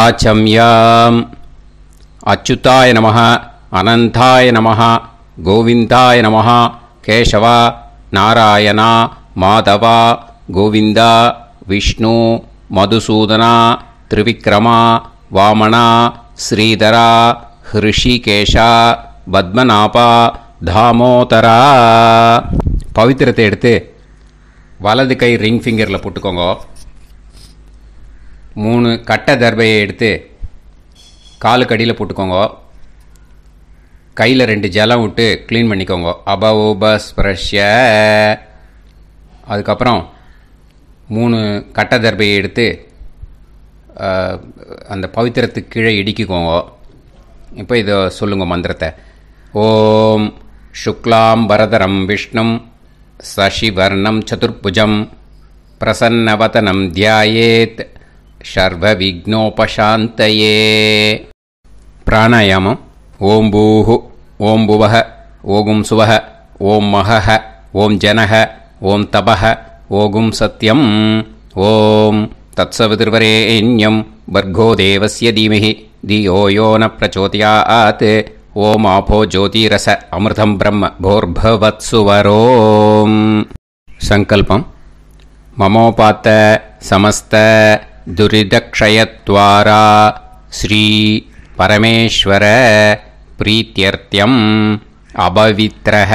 आचम्याम् अच्युताय नमः अनंताय नमः गोविंदाय नमः केशव नारायण माधव गोविंद विष्णु मधुसूदन त्रिविक्रम वामन श्रीधर ऋषिकेश पद्मनाभ दामोदर पवित्रத்தை எடுத்து வலது கை ரிங் ஃபிங்கரில் போட்டுக்கோங்க. 3 கட்ட தர்பையை எடுத்து காலுக்கு அடியில் போட்டுக்கோங்க. கையில் 2 ஜலம் விட்டு க்ளீன் பண்ணிக்கோங்க. அபவோபஸ்பிரஷ்ய. அதுக்கப்புறம் 3 கட்ட தர்பையை எடுத்து அந்த பவித்திரத்துக்கு கீழே இடிக்கிக்கோங்க. இப்போ இதை சொல்லுங்க மந்திரத்தை. ஓம் சுக்லாம் வரதரம் விஷ்ணும் சசிவர்ணம் சதுர்புஜம் பிரசன்னவதனம் தியாயேத் சர்வ விக்னோபசாந்தயே. பிராணாயாமம். ஓம் பூஹு ஓம் புவஹ ஓகும் சுவஹ ஓம் மஹஹ ஓம் ஜனஹ ஓம் தபஹ ஓகும் சத்யம் ஓம் தத்சவிதுர்வரேண்யம் வர்கோ தேவஸ்ய தீமஹி தியோ யோ ந பிரச்சோதயாத் ஓம் ஆபோ ஜோதிரச அமிர்தம் பிரம்ம போர்பவத்சுவரோம். சங்கல்பம். மமோபாத்த சமஸ்த துரிதக்ஷயத்வாரா ஸ்ரீ பரமேஸ்வர பிரீத்யர்த்தியம் அபவித்ரஹ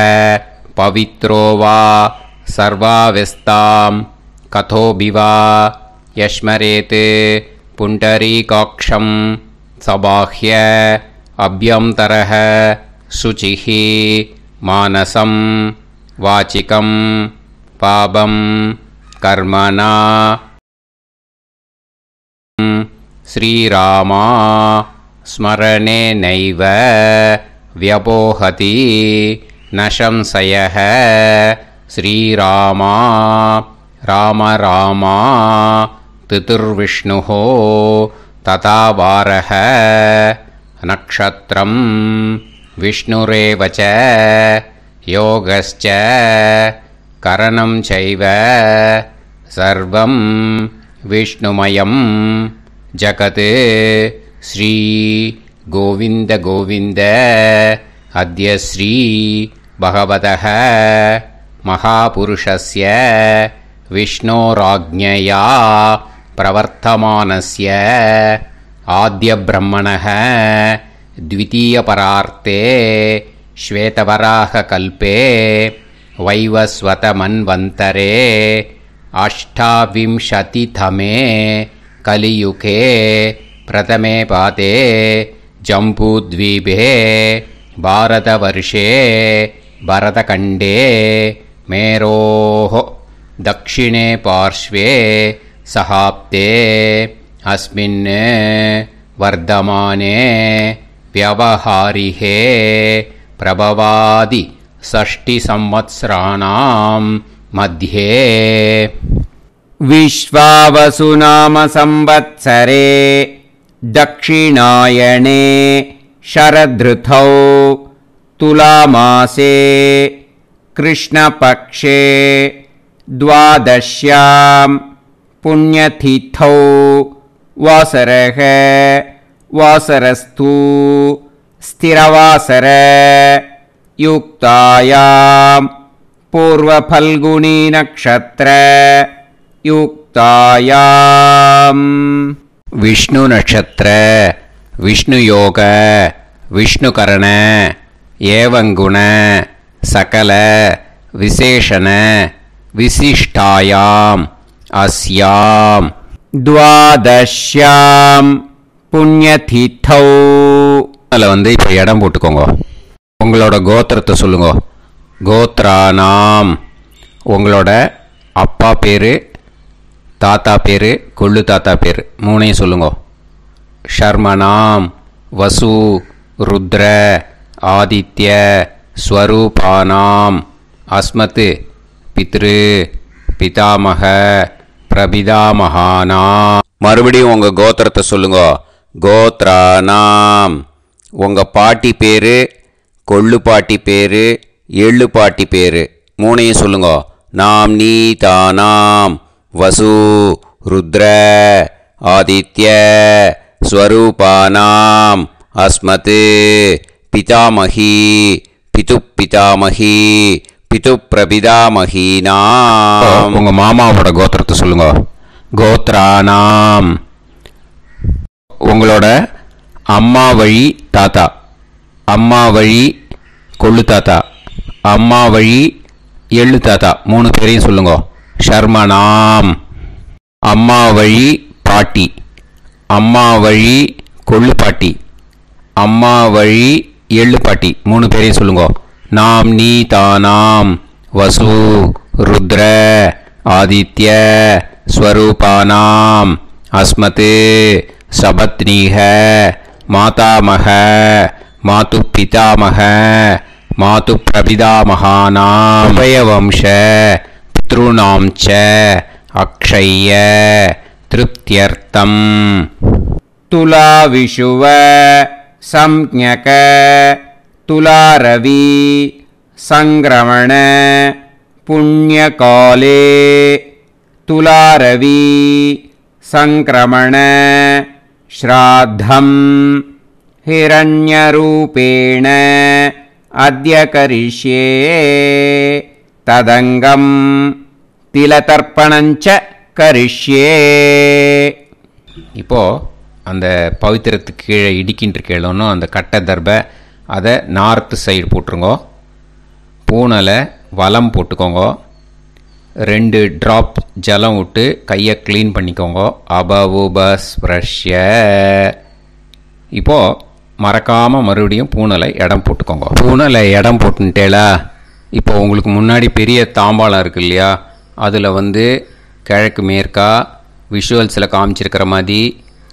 பவித்ரோ வா சர்வாவஸ்தாம் கதோபிவா யஸ்மரேத் புண்டரீகாக்ஷம் சபாஹ்ய அப்யந்தரஹ சுசிஹி மானசம் வாச்சிகம் பாபம் கர்மணா ஸ்ரீராமா ஸ்மரணே நைவ வ்யபோஹதி நசம்சயஹ ஸ்ரீராமா ராம ராமா திதுர்விஷ்ணுஹோ ததா வாரஹ நக்ஷத்ரம் விஷ்ணுரேவச யோகஸ்ச கரணம் சைவ சர்வம் விஷ்ணுமயம் ஜகத் ஸ்ரீ கோவிந்த கோவிந்த அத்ய ஸ்ரீ பகவதः மகாபுருஷஸ்ய விஷ்ணோராஜ்ஞயா பிரவர்த்தமானஸ்ய ஆத்ய பிரம்மணः द्वितीयपरार्ते श्वेतवराह कल्पे वैवस्वत मन्वन्तरे अष्टाविंशतितमे कलियुगे प्रथमे पादे जम्बूद्वीपे भारतवर्षे भरतखण्डे मेरोः दक्षिणे पार्श्वे सहाब्दे अस्मिन् वर्धमाने व्यवहारिहे प्रभवादि षष्टिसंवत्सराणां मध्ये विश्वावसुनाम संवत्सरे दक्षिणायने शरदृतौ तुलामासे कृष्णपक्षे द्वादश्यां पुण्यतिथौ वासरः वासरस्तु स्थिरवासर युक्तायां पूर्वफल्गुनी नक्षत्र युक्तायां विष्णु नक्षत्र विष्णु योग विष्णुकरण एवं गुण सकल विशेषण विशिष्टायां अस्यां द्वादश्यां புண்ணியதீத்தௌ. அதில் வந்து இப்போ இடம் போட்டுக்கோங்க. உங்களோட கோத்திரத்தை சொல்லுங்க. கோத்ரானாம். உங்களோட அப்பா பேர், தாத்தா பேர், கொள்ளு தாத்தா பேர் 3ஐயும் சொல்லுங்க. ஷர்மனாம் வசு ருத்ர ஆதித்ய ஸ்வரூபானாம் அஸ்மத் பித்ரு பிதாமக பிரபிதாமகானா. மறுபடியும் உங்கள் கோத்திரத்தை சொல்லுங்க. கோத்ரானாம். உங்கள் பாட்டி பேர், கொள்ளு பாட்டி பேர், எள்ளு பாட்டி பேர் 3ஐயும் சொல்லுங்க. நாம் நீ தானாம் வசு ருத்ர ஆதித்ய ஸ்வரூபானாம் அஸ்மத் பிதாமகி பிதுப்பிதாமகி பிதுப்பிரபிதாமகீனாம். உங்க மாமாவோட கோத்திரத்தை சொல்லுங்க. கோத்ரானாம் உங்களோட அம்மா வழி தாத்தா, அம்மா வழி கொள்ளு தாத்தா, அம்மா வழி எள்ளு தாத்தா, 3 பேரையும் சொல்லுங்க. ஷர்மனாம் அம்மா வழி பாட்டி, அம்மா வழி கொள்ளு பாட்டி, அம்மா வழி எள்ளு பாட்டி, 3 பேரையும் சொல்லுங்க. நாம் நீ தானாம் வசு ருத்ர ஆதித்ய ஸ்வரூபானாம் அஸ்மத் சபத்னீஹ மாதாமக மாது பிதாமக மாது பிரபிதாமகானாம் உபயவம்ச பித்ருணாம் ச அக்ஷய்ய திருப்தியர்த்தம். துலா விஷுவ சம்ஞக துலாரவி சங்கிரமண புண்ணியகாலே துலாரவி சங்கிரமண ஸ்ராத்தம் ஹிரண்யரூபேண அத்ய கரிஷ்யே ததங்கம் திலதர்ப்பணஞ்ச கரிஷ்யே. இப்போ அந்த பவித்திரத்துக்கு கீழே இடிக்கின்ற கீழே அந்த கட்டை தர்பை அதை நார்த்து சைடு போட்டுருங்கோ. பூனலை வலம் போட்டுக்கோங்க. 2 ட்ராப் ஜலம் விட்டு கையை க்ளீன் பண்ணிக்கோங்க. அபவுபஸ்ப்ரஷ்ய. இப்போது மறக்காமல் மறுபடியும் பூனலை இடம் போட்டுக்கோங்க. பூனலை இடம் போட்டுட்டேலா. இப்போ உங்களுக்கு முன்னாடி பெரிய தாம்பாளம் இருக்கு இல்லையா, அதில் கிழக்கு மேற்கா விஷுவல்ஸில் காமிச்சிருக்கிற மாதிரி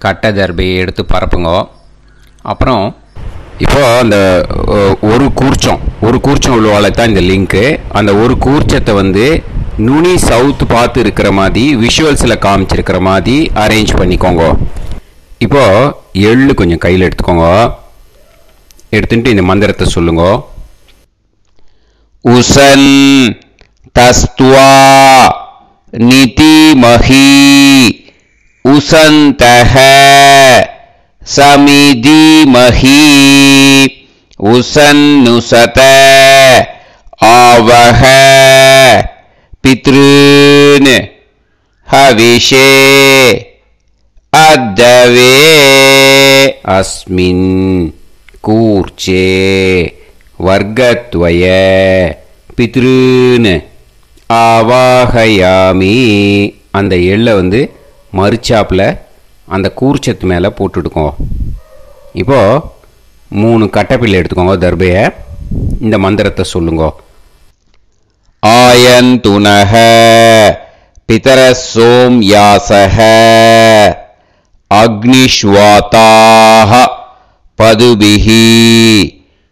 கட்டை தர்பையை எடுத்து பரப்புங்க. அப்புறம் இப்போது அந்த ஒரு கூர்ச்சம் உள்ளவாளை தான் இந்த லிங்க்கு. அந்த ஒரு கூர்ச்சத்தை நுனி சவுத்து பார்த்து இருக்கிற மாதிரி விஷுவல்ஸில் காமிச்சிருக்கிற மாதிரி அரேஞ்ச் பண்ணிக்கோங்க. இப்போது எள்ளு கொஞ்சம் கையில் எடுத்துக்கோங்க. எடுத்துட்டு இந்த மந்திரத்தை சொல்லுங்க. உசன் தஸ்துவா நிதிமஹி உசந்தஹ சமிதிமஹி உசன்னுசத ஆவஹ பித்ருன் ஹவிஷே அத்தவே அஸ்மின் கூர்ச்சே வர்க்கத்வய பித்ருன் ஆவாஹயாமி. அந்த எள்ளை மறுச்சாப்பில் அந்த கூர்ச்சத்து மேலே போட்டுடுக்கோங்க. இப்போது 3 கட்டைப்பிள்ளை எடுத்துக்கோங்க. தர்பையை இந்த மந்திரத்தை சொல்லுங்க. ஆயந்துனஹ பிதர சோம்யாசஹ அக்னிஷ்வாதாஹ பதுபிஹி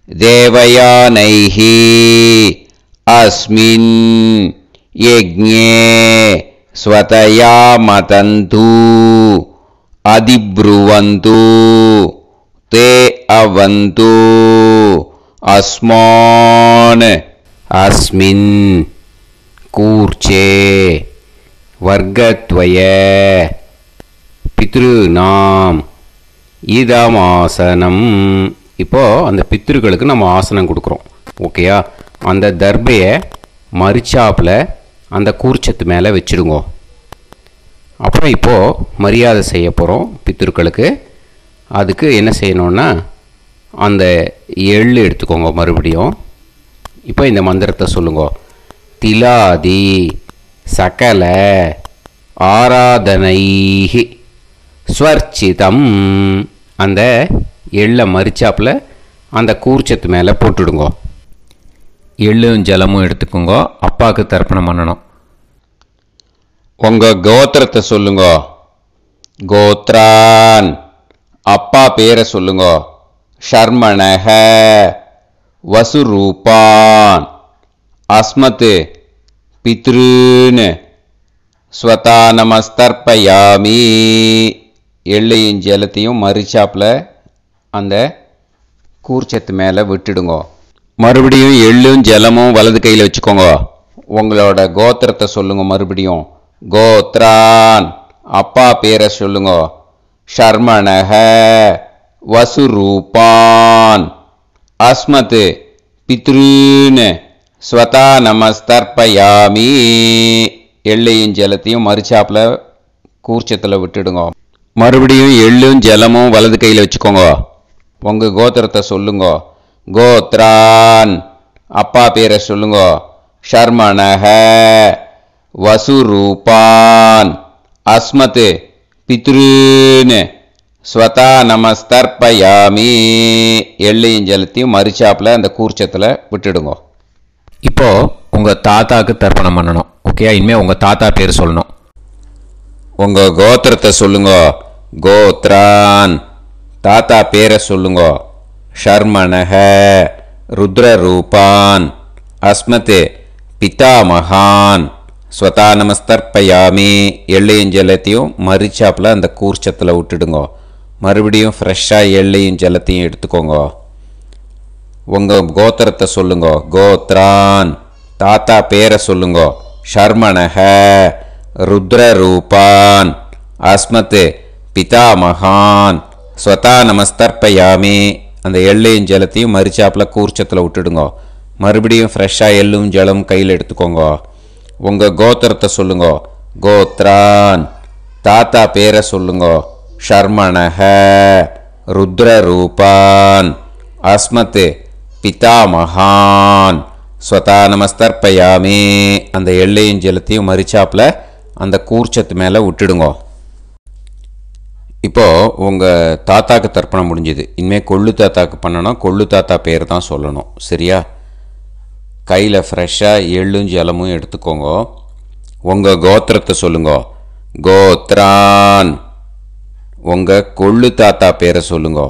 தேவயானைஹி அஸ்மின் யஜ்ஞே ஸ்வதயா மதந்து அதிப்ருவந்து தே அவது அஸ்மான் அஸ்மின் கூர்ச்சே வர்க்கத்வய பித்ருநாம் இதமாசனம். இப்போது அந்த பித்ருக்களுக்கு நம்ம ஆசனம் கொடுக்குறோம். ஓகேயா? அந்த தர்பையை மறுச்சாப்பில் அந்த கூர்ச்சத்து மேலே வச்சுடுங்க. அப்புறம் இப்போது மரியாதை செய்ய போகிறோம் பித்ருக்களுக்கு. அதுக்கு என்ன செய்யணுன்னா அந்த எள்ளு எடுத்துக்கோங்க. மறுபடியும் இப்போ இந்த மந்திரத்தை சொல்லுங்க. திலாதி சகல ஆராதனைஹி ஸ்வர்ச்சிதம். அந்த எள்ளை மரிச்சாப்பில் அந்த கூர்ச்சத்து மேலே போட்டுடுங்க. எள்ளும் ஜலமும் எடுத்துக்கோங்க. அப்பாவுக்கு தர்ப்பணம் பண்ணணும். உங்கள் கோத்திரத்தை சொல்லுங்க. கோத்ரான் அப்பா பேரை சொல்லுங்க. ஷர்மணஹ வசுரூபான் அஸ்மத் பித்ருன் ஸ்வதா நமஸ்தர்ப்பயாமி. எள்ளையும் ஜலத்தையும் மறுச்சாப்பில் அந்த கூர்ச்சத்து மேலே விட்டுடுங்க. மறுபடியும் எள்ளும் ஜலமும் வலது கையில் வச்சுக்கோங்க. உங்களோட கோத்திரத்தை சொல்லுங்க. மறுபடியும் கோத்ரான் அப்பா பேரை சொல்லுங்க. ஷர்மணஹ வசுரூபான் அஸ்மத் பித்ருன் ஸ்வதா நமஸ்தர்ப்பயாமி. எள்ளையும் ஜலத்தையும் மறுச்சாப்பில் கூர்ச்சத்தில் விட்டுடுங்க. மறுபடியும் எள்ளும் ஜலமும் வலது கையில் வச்சுக்கோங்க. உங்கள் கோத்திரத்தை சொல்லுங்க. கோத்ரான் அப்பா பேரை சொல்லுங்க. ஷர்மணஹ வசுரூபான் அஸ்மத் பித்ருன் ஸ்வதா நமஸ்தர்ப்பயாமி. எள்ளையும் ஜலத்தையும் மறுச்சாப்பில் அந்த கூர்ச்சத்தில் விட்டுடுங்க. இப்போ உங்கள் தாத்தாக்கு தர்ப்பணம் பண்ணணும். ஓகே, இனிமேல் உங்கள் தாத்தா பேர் சொல்லணும். உங்கள் கோத்திரத்தை சொல்லுங்க. கோத்ரான் தாத்தா பேரை சொல்லுங்க. ஷர்மணஹ ருத்ரரூபான் அஸ்மத் பிதாமகான் ஸ்வதா நமஸ்தர்ப்பயாமி. எள்ளையும் ஜலத்தையும் மறுச்சாப்பில் அந்த கூர்ச்சத்தில் விட்டுடுங்க. மறுபடியும் ஃப்ரெஷ்ஷாக எள்ளையும் ஜலத்தையும் எடுத்துக்கோங்க. உங்கள் கோத்திரத்தை சொல்லுங்க. கோத்ரான் தாத்தா பேரை சொல்லுங்க. ஷர்மணஹ ருத்ரரூபான் அஸ்மத் பிதாமகான் ஸ்வதா நமஸ்தர்ப்பயாமி. அந்த எள்ளையும் ஜலத்தையும் மறுச்சாப்பில் கூர்ச்சத்தில் விட்டுடுங்க. மறுபடியும் ஃப்ரெஷ்ஷாக எள்ளும் ஜலம் கையில் எடுத்துக்கோங்க. உங்கள் கோத்திரத்தை சொல்லுங்க. கோத்ரான் தாத்தா பேரை சொல்லுங்க. ஷர்மணஹ ருத்ரரூபான் அஸ்மத் பிதாமகான் ஸ்வதா நமஸ்தர்ப்பயாமி. அந்த எள்ளையும் ஜலத்தையும் மறுச்சாப்பில் அந்த கூர்ச்சத்து மேலே விட்டுடுங்க. இப்போது உங்கள் தாத்தாக்கு தர்ப்பணம் முடிஞ்சுது. இனிமேல் கொள்ளு தாத்தாக்கு பண்ணணும். கொள்ளு தாத்தா பேர் தான் சொல்லணும். சரியா? கையில் ஃப்ரெஷ்ஷாக எள்ளும் ஜலமும் எடுத்துக்கோங்க. உங்கள் கோத்திரத்தை சொல்லுங்க. கோத்ரான் உங்கள் கொள்ளு தாத்தா பேரை சொல்லுங்க.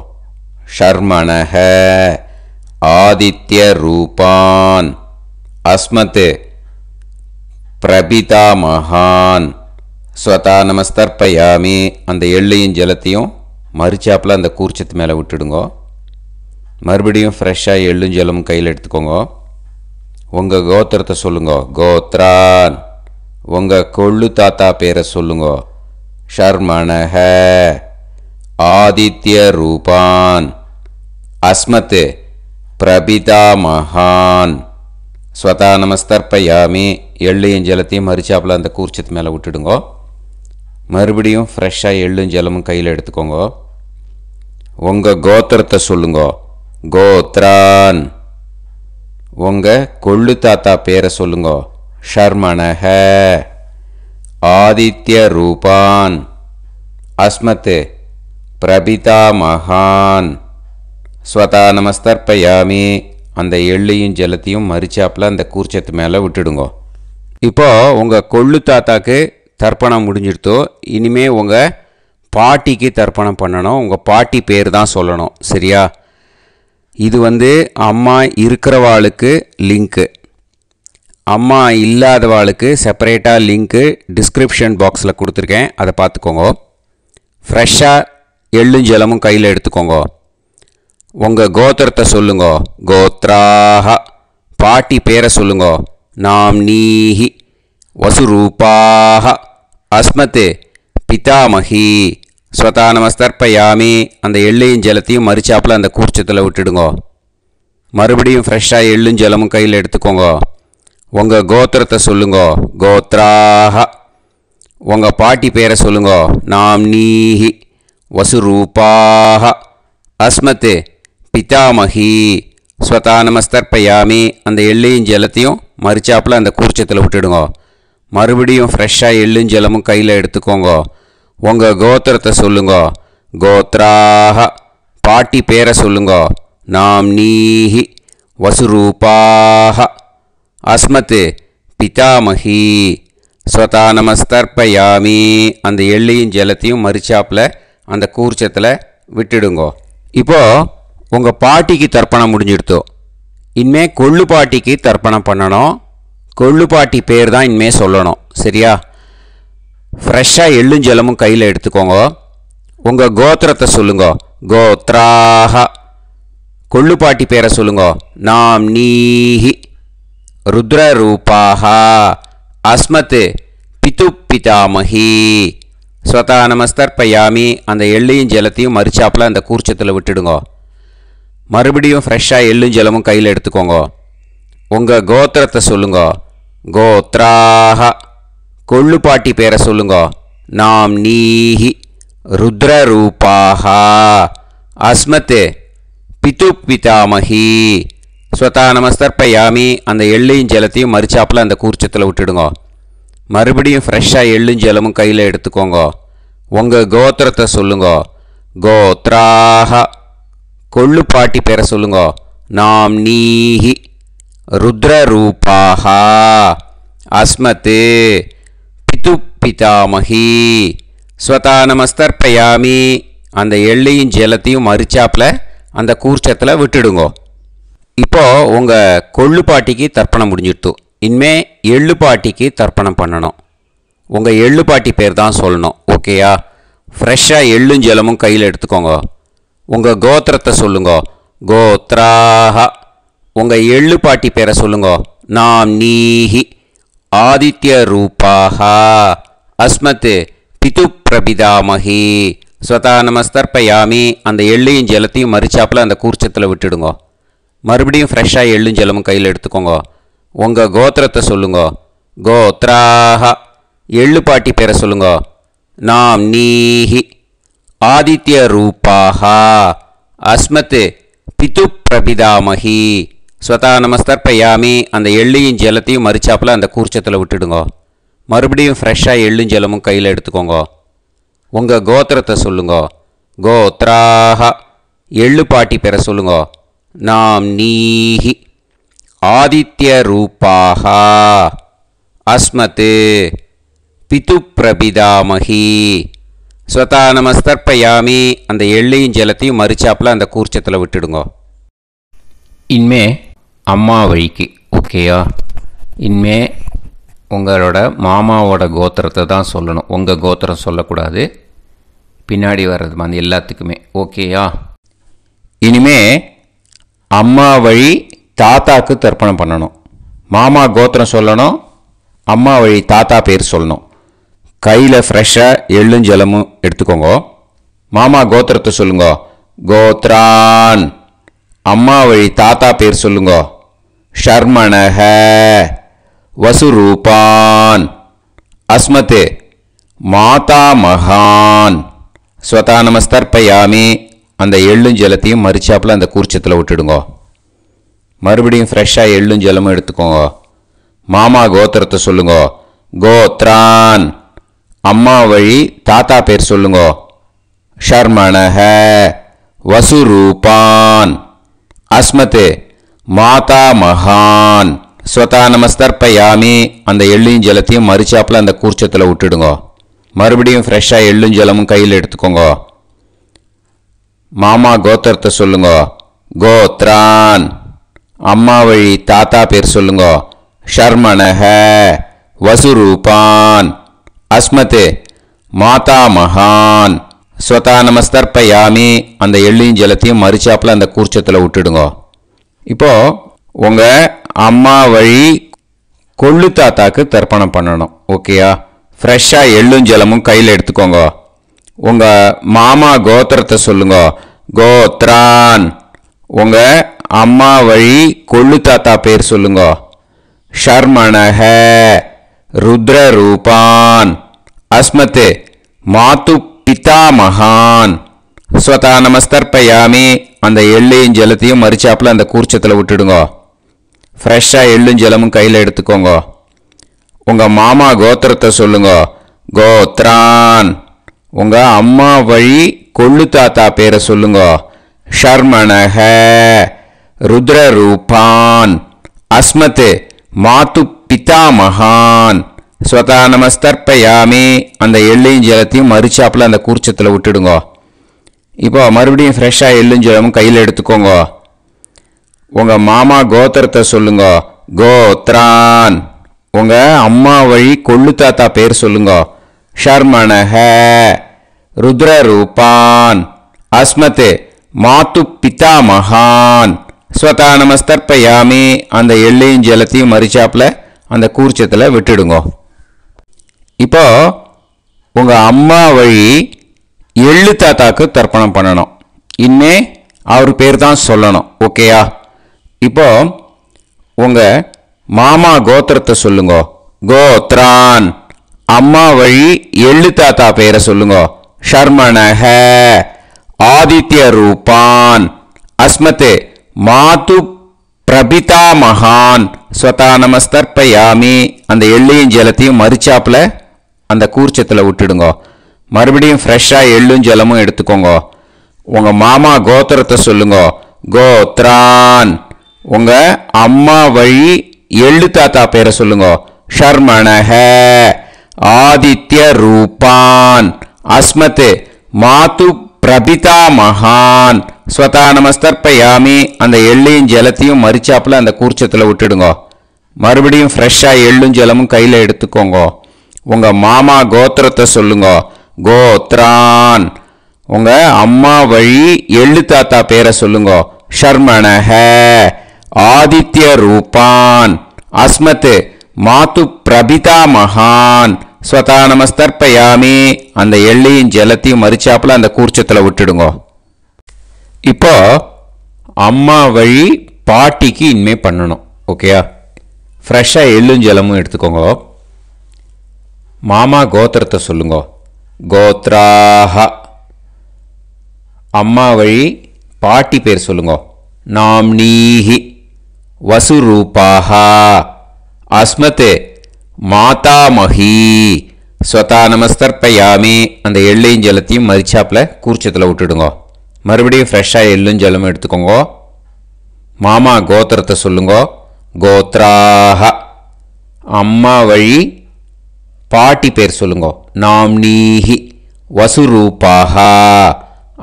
ஷர்மணஹ ஆதித்ய ரூபான் அஸ்மத் பிரபிதாமகான் ஸ்வதா நமஸ்தர்ப்பயாமி. அந்த எள்ளையும் ஜலத்தையும் மறுச்சாப்பில் அந்த கூர்ச்சத்து மேலே விட்டுடுங்க. மறுபடியும் ஃப்ரெஷ்ஷாக எள்ளும் ஜலமும் கையில் எடுத்துக்கோங்க. உங்கள் கோத்திரத்தை சொல்லுங்க. கோத்ரான் உங்கள் கொள்ளு தாத்தா பேரை சொல்லுங்க. ஷர்மணஹ ஆதித்ய ரூபான் அஸ்மத் பிரபிதாமகான் ஸ்வதா நமஸ்தர்ப்பயாமி. எள்ளையும் ஜலத்தையும் மறுச்சாப்பில் அந்த கூர்ச்சத்து மேலே விட்டுடுங்க. மறுபடியும் ஃப்ரெஷ்ஷாக எள்ளும் ஜலமும் கையில் எடுத்துக்கோங்க. உங்கள் கோத்திரத்தை சொல்லுங்க. கோத்ரான் உங்கள் கொள்ளு தாத்தா பேரை சொல்லுங்க. ஷர்மணஹ ஆதித்ய ரூபான் அஸ்மத் பிரபிதாமகான் ஸ்வதா நமஸ்தர்ப்பயாமி. அந்த எள்ளையும் ஜலத்தையும் மறுச்சாப்பில் அந்த கூர்ச்சத்து மேலே விட்டுடுங்க. இப்போது உங்கள் கொள்ளு தாத்தாக்கு தர்ப்பணம் முடிஞ்சிடுத்தோ. இனிமேல் உங்கள் பாட்டிக்கு தர்ப்பணம் பண்ணணும். உங்கள் பாட்டி பேர் தான் சொல்லணும். சரியா? இது அம்மா இருக்கிறவாளுக்கு லிங்க்கு, அம்மா இல்லாதவாளுக்கு செப்பரேட்டாக லிங்க்கு டிஸ்கிரிப்ஷன் பாக்ஸில் கொடுத்துருக்கேன். அதை பார்த்துக்கோங்க. ஃப்ரெஷ்ஷாக எள்ளும் ஜலமும் கையில் எடுத்துக்கோங்க. உங்கள் கோத்திரத்தை சொல்லுங்க. கோத்ராஹ பாட்டி பேரை சொல்லுங்க. நாம்னீஹி வசுரூபாஹ அஸ்மத் பிதாமகி ஸ்வதா நமஸ்தர்ப்பயாமி. அந்த எள்ளையும் ஜலத்தையும் மறுச்சாப்பில் அந்த கூர்ச்சத்தில் விட்டுடுங்க. மறுபடியும் ஃப்ரெஷ்ஷாக எள்ளும் ஜலமும் கையில் எடுத்துக்கோங்க. உங்கள் கோத்திரத்தை சொல்லுங்க. கோத்ராஹ உங்கள் பாட்டி பேரை சொல்லுங்க. நாம்னீஹி வசுரூபாஹ அஸ்மத் பிதாமகி ஸ்வதா நமஸ்தர்ப்பயாமி. அந்த எள்ளையும் ஜலத்தையும் மறுச்சாப்பில் அந்த கூர்ச்சத்தில் விட்டுடுங்க. மறுபடியும் ஃப்ரெஷ்ஷாக எள்ளும் ஜலமும் கையில் எடுத்துக்கோங்க. உங்கள் கோத்திரத்தை சொல்லுங்க. கோத்ராஹ பாட்டி பேரை சொல்லுங்க. நாம்னீஹி வசுரூபாஹ அஸ்மத் பிதாமகி ஸ்வதா நமஸ்தர்ப்பயாமி. அந்த எள்ளையும் ஜலத்தையும் மறுச்சாப்பில் அந்த கூர்ச்சத்தில் விட்டுடுங்க. இப்போது உங்கள் பாட்டிக்கு தர்ப்பணம் முடிஞ்சிடுத்தோ. இனிமேல் கொள்ளு பாட்டிக்கு தர்ப்பணம் பண்ணணும். கொள்ளு பாட்டி பேர் தான் இனிமேல் சொல்லணும். சரியா? ஃப்ரெஷ்ஷாக எள்ளும் ஜலமும் கையில் எடுத்துக்கோங்க. உங்கள் கோத்திரத்தை சொல்லுங்க. கோத்ராஹ கொள்ளு பாட்டி பேரை சொல்லுங்க. நாம்னீஹி ருத்ரரூபாஹ அஸ்மத் பிதுப்பிதாமகி ஸ்வதானமஸ்தர்ப்பயாமி அந்த எள்ளையும் ஜலத்தையும் மறிச்சாப்பில் அந்த கூர்ச்சத்தில் விட்டுடுங்க. மறுபடியும் ஃப்ரெஷ்ஷாக எள்ளும் ஜலமும் கையில் எடுத்துக்கோங்க. உங்கள் கோத்திரத்தை சொல்லுங்க. கோத்ராஹ. கொள்ளுப்பாட்டி பேரை சொல்லுங்க. நாம் நீஹி ருத்ரரூபாஹ அஸ்மத் பிது பிதாமஹி. ஸ்வதானமஸ்தர்ப்பயாமி அந்த எள்ளையும் ஜலத்தையும் மறிச்சாப்பில் அந்த கூர்ச்சத்தில் விட்டுடுங்க. மறுபடியும் ஃப்ரெஷ்ஷாக எள்ளும் ஜலமும் கையில் எடுத்துக்கோங்க. உங்கள் கோத்திரத்தை சொல்லுங்க. கோத்ராஹ. கொள்ளுப்பாட்டி பேரை சொல்லுங்க. நாம் நீஹி ருத்ரரூபாஹ அஸ்மத் பிது பிதாமஹி. ஸ்வதானமஸ்தர்ப்பயாமி அந்த எள்ளையும் ஜலத்தையும் மறிச்சாப்பில் அந்த கூர்ச்சத்தில் விட்டுடுங்க. இப்போது உங்கள் கொள்ளுப்பாட்டிக்கு தர்ப்பணம் முடிஞ்சிடுத்து. இனிமே எள்ளுப்பாட்டிக்கு தர்ப்பணம் பண்ணணும். உங்கள் எள்ளுப்பாட்டி பேர் தான் சொல்லணும். ஓகேயா? ஃப்ரெஷ்ஷாக எள்ளும் ஜலமும் கையில் எடுத்துக்கோங்க. உங்கள் கோத்திரத்தை சொல்லுங்க. கோத்ராஹ. உங்கள் எள்ளுப்பாட்டி பேரை சொல்லுங்க. நாம் நீஹி ஆதித்ய ரூபாஹ அஸ்மத் பிது பிரபிதாமஹி. ஸ்வதானமஸ்தர்ப்பயாமி அந்த எள்ளையும் ஜலத்தையும் மறிச்சாப்பில் அந்த கூர்ச்சத்தில் விட்டுடுங்க. மறுபடியும் ஃப்ரெஷ்ஷாக எள்ளும் ஜலமும் கையில் எடுத்துக்கோங்க. உங்கள் கோத்திரத்தை சொல்லுங்க. கோத்ராஹ. எள்ளுப்பாட்டி பேரை சொல்லுங்க. நாம் நீஹி ஆதித்ய ரூபாஹ அஸ்மத் பிது பிரபிதாமஹி. ஸ்வதானமஸ்தர்ப்பயாமி அந்த எள்ளையும் ஜலத்தையும் மறிச்சாப்பில் அந்த கூர்ச்சத்தில் விட்டுடுங்க. மறுபடியும் ஃப்ரெஷ்ஷாக எள்ளும் ஜலமும் கையில் எடுத்துக்கோங்க. உங்கள் கோத்திரத்தை சொல்லுங்க. கோத்ராஹ. எள்ளுப்பாட்டி பேரை சொல்லுங்க. நாம் நீஹி ஆதித்ய ரூபாஹ அஸ்மத் பிது பிரபிதாமஹி. ஸ்வதானமஸ்தர்ப்பயாமி அந்த எள்ளையும் ஜலத்தையும் மறிச்சாப்பில் அந்த கூர்ச்சத்தில் விட்டுடுங்க. இனிமே அம்மா வழிக்கு. ஓகேயா? இனிமே உங்களோட மாமாவோட கோத்திரத்தை தான் சொல்லணும். உங்கள் கோத்திரம் சொல்லக்கூடாது. பின்னாடி வர்றது மாதிரி எல்லாத்துக்குமே. ஓகேயா? இனிமே அம்மா வழி தாத்தாக்கு தர்ப்பணம் பண்ணணும். மாமா கோத்திரம் சொல்லணும். அம்மா வழி தாத்தா பேர் சொல்லணும். கையில் ஃப்ரெஷ்ஷாக எள்ளும் ஜலமும் எடுத்துக்கோங்க. மாமா கோத்திரத்தை சொல்லுங்க. கோத்ரான். அம்மா வழி தாத்தா பேர் சொல்லுங்க. ஷர்மணஹ வசுரூபான் அஸ்மத் மாதா மகான். ஸ்வதானமஸ்தர்ப்பயாமி அந்த எள்ளும் ஜலத்தையும் மறிச்சாப்பில் அந்த கூர்ச்சத்தில் விட்டுடுங்க. மறுபடியும் ஃப்ரெஷ்ஷாக எள்ளும் ஜலமும் எடுத்துக்கோங்க. மாமா கோத்திரத்தை சொல்லுங்க. கோத்ரான். அம்மா வழி தாத்தா பேர் சொல்லுங்க. ஷர்மணஹ வசுரூபான் அஸ்மத் மாதா மகான். ஸ்வதானமஸ்தர்ப்பயாமி அந்த எள்ளையும் ஜலத்தையும் மறிச்சாப்பில் அந்த கூர்ச்சத்தில் விட்டுடுங்க. மறுபடியும் ஃப்ரெஷ்ஷாக எள்ளும் ஜலமும் கையில் எடுத்துக்கோங்க. மாமா கோத்திரத்தை சொல்லுங்க. கோத்ரான். அம்மா வழி தாத்தா பேர் சொல்லுங்க. ஷர்மணஹ வசுரூபான் அஸ்மத் மாதா மகான். ஸ்வதானமஸ்தர்ப்பயாமி அந்த எள்ளையும் ஜலத்தையும் மறிச்சாப்பில் அந்த கூர்ச்சத்தில் விட்டுடுங்க. இப்போது உங்கள் அம்மா வழி கொள்ளு தாத்தாக்கு தர்ப்பணம் பண்ணணும். ஓகேயா? ஃப்ரெஷ்ஷாக எள்ளும் ஜலமும் கையில் எடுத்துக்கோங்க. உங்கள் மாமா கோத்திரத்தை சொல்லுங்க. கோத்ரான். உங்கள் அம்மா வழி கொள்ளு தாத்தா பேர் சொல்லுங்க. ஷர்மணஹ ருத்ரரூபான் அஸ்மத் மாது பிதாமகான். ஸ்வதானமஸ்தர்ப்பயாமி அந்த எள்ளையும் ஜலத்தையும் மறிச்சாப்பில் அந்த கூர்ச்சத்தில் விட்டுடுங்க. ஃப்ரெஷ்ஷாக எள்ளும் ஜலமும் கையில் எடுத்துக்கோங்க. உங்கள் மாமா கோத்திரத்தை சொல்லுங்க. கோத்ரான். உங்கள் அம்மா வழி கொள்ளு தாத்தா பேரை சொல்லுங்க. ஷர்மணஹ ருத்ரரூபான் அஸ்மத் மாது பிதாமகான். ஸ்வதானமஸ்தர்ப்பயாமி அந்த எள்ளையும் ஜலத்தையும் மறிச்சாப்பில் அந்த கூர்ச்சத்தில் விட்டுடுங்க. இப்போ மறுபடியும் ஃப்ரெஷ்ஷாக எள்ளும் ஜலமும் கையில் எடுத்துக்கோங்க. உங்கள் மாமா கோத்திரத்தை சொல்லுங்க. கோத்ரான். உங்கள் அம்மா வழி கொள்ளு தாத்தா பேர் சொல்லுங்க. ஷர்மணஹ ருத்ரரூபான் அஸ்மத் மாது பிதாமகான். ஸ்வதானமஸ்தர்ப்பயாமி அந்த எள்ளையும் ஜலத்தையும் மறிச்சாப்பில் அந்த கூர்ச்சத்தில் விட்டுடுங்க. இப்போ உங்கள் அம்மா வழி எள்ளு தாத்தாக்கு தர்ப்பணம் பண்ணணும். இனிமே அவர் பேர் தான் சொல்லணும். ஓகேயா? இப்போ உங்கள் மாமா கோத்திரத்தை சொல்லுங்க. கோத்ரான். அம்மா வழி எள்ளு தாத்தா பேரை சொல்லுங்க. ஷர்மணஹ ஆதித்ய ரூபான் அஸ்மதே மாது பிரபிதா மகான் ஸ்வதா நமஸ்தர்ப்பயாமி. அந்த எள்ளையும் ஜலத்தையும் மறிச்சாப்புல அந்த கூர்ச்சத்தில் விட்டுடுங்க. மறுபடியும் ஃப்ரெஷ்ஷாக எள்ளும் ஜலமும் எடுத்துக்கோங்க. உங்கள் மாமா கோத்திரத்தை சொல்லுங்க. கோத்ரான். உங்கள் அம்மா வழி எள்ளு தாத்தா பேரை சொல்லுங்க. ஷர்மணஹ ஆதித்ய ரூபான் அஸ்மத் மாது பிரபிதா மகான் ஸ்வதா நமஸ்தர்ப்பயாமி. அந்த எள்ளையும் ஜலத்தையும் மறிச்சாப்புல அந்த கூர்ச்சத்தில் விட்டுடுங்க. மறுபடியும் ஃப்ரெஷ்ஷாக எள்ளும் ஜலமும் கையில் எடுத்துக்கோங்க. உங்கள் மாமா கோத்திரத்தை சொல்லுங்க. கோத்ரான். உங்கள் அம்மா வழி எள்ளு தாத்தா பேரை சொல்லுங்க. ஷர்மணஹ ஆதித்ய ரூபான் அஸ்மத் மாது பிரபிதா மகான் ஸ்வதா நமஸ்தர்ப்பயாமி. அந்த எள்ளையும் ஜலத்தையும் மறிச்சாப்புல அந்த கூர்ச்சத்தில் விட்டுடுங்க. இப்போ அம்மா வழி பாட்டிக்கு இனிமே பண்ணணும். ஓகேயா? ஃப்ரெஷ்ஷாக எள்ளும் ஜலமும் எடுத்துக்கோங்க. மாமா கோத்திரத்தை சொல்லுங்க. கோத்ராஹ. அம்மா வழி பாட்டி பேர் சொல்லுங்க. நாம்னீஹி வசுரூபாஹ அஸ்மத் மாதாமஹி ஸ்வதா நமஸ்தர்ப்பயாமி. அந்த எள்ளையும் ஜலத்தையும் மறிச்சாப்புல கூர்ச்சத்தில் விட்டுடுங்க. மறுபடியும் ஃப்ரெஷ்ஷாக எள்ளும் ஜலமும் எடுத்துக்கோங்க. மாமா கோத்திரத்தை சொல்லுங்க. கோத்ராஹ. அம்மா வழி பாட்டி பேர் சொல்லுங்க. நாம்னீஹி வசுரூபாஹ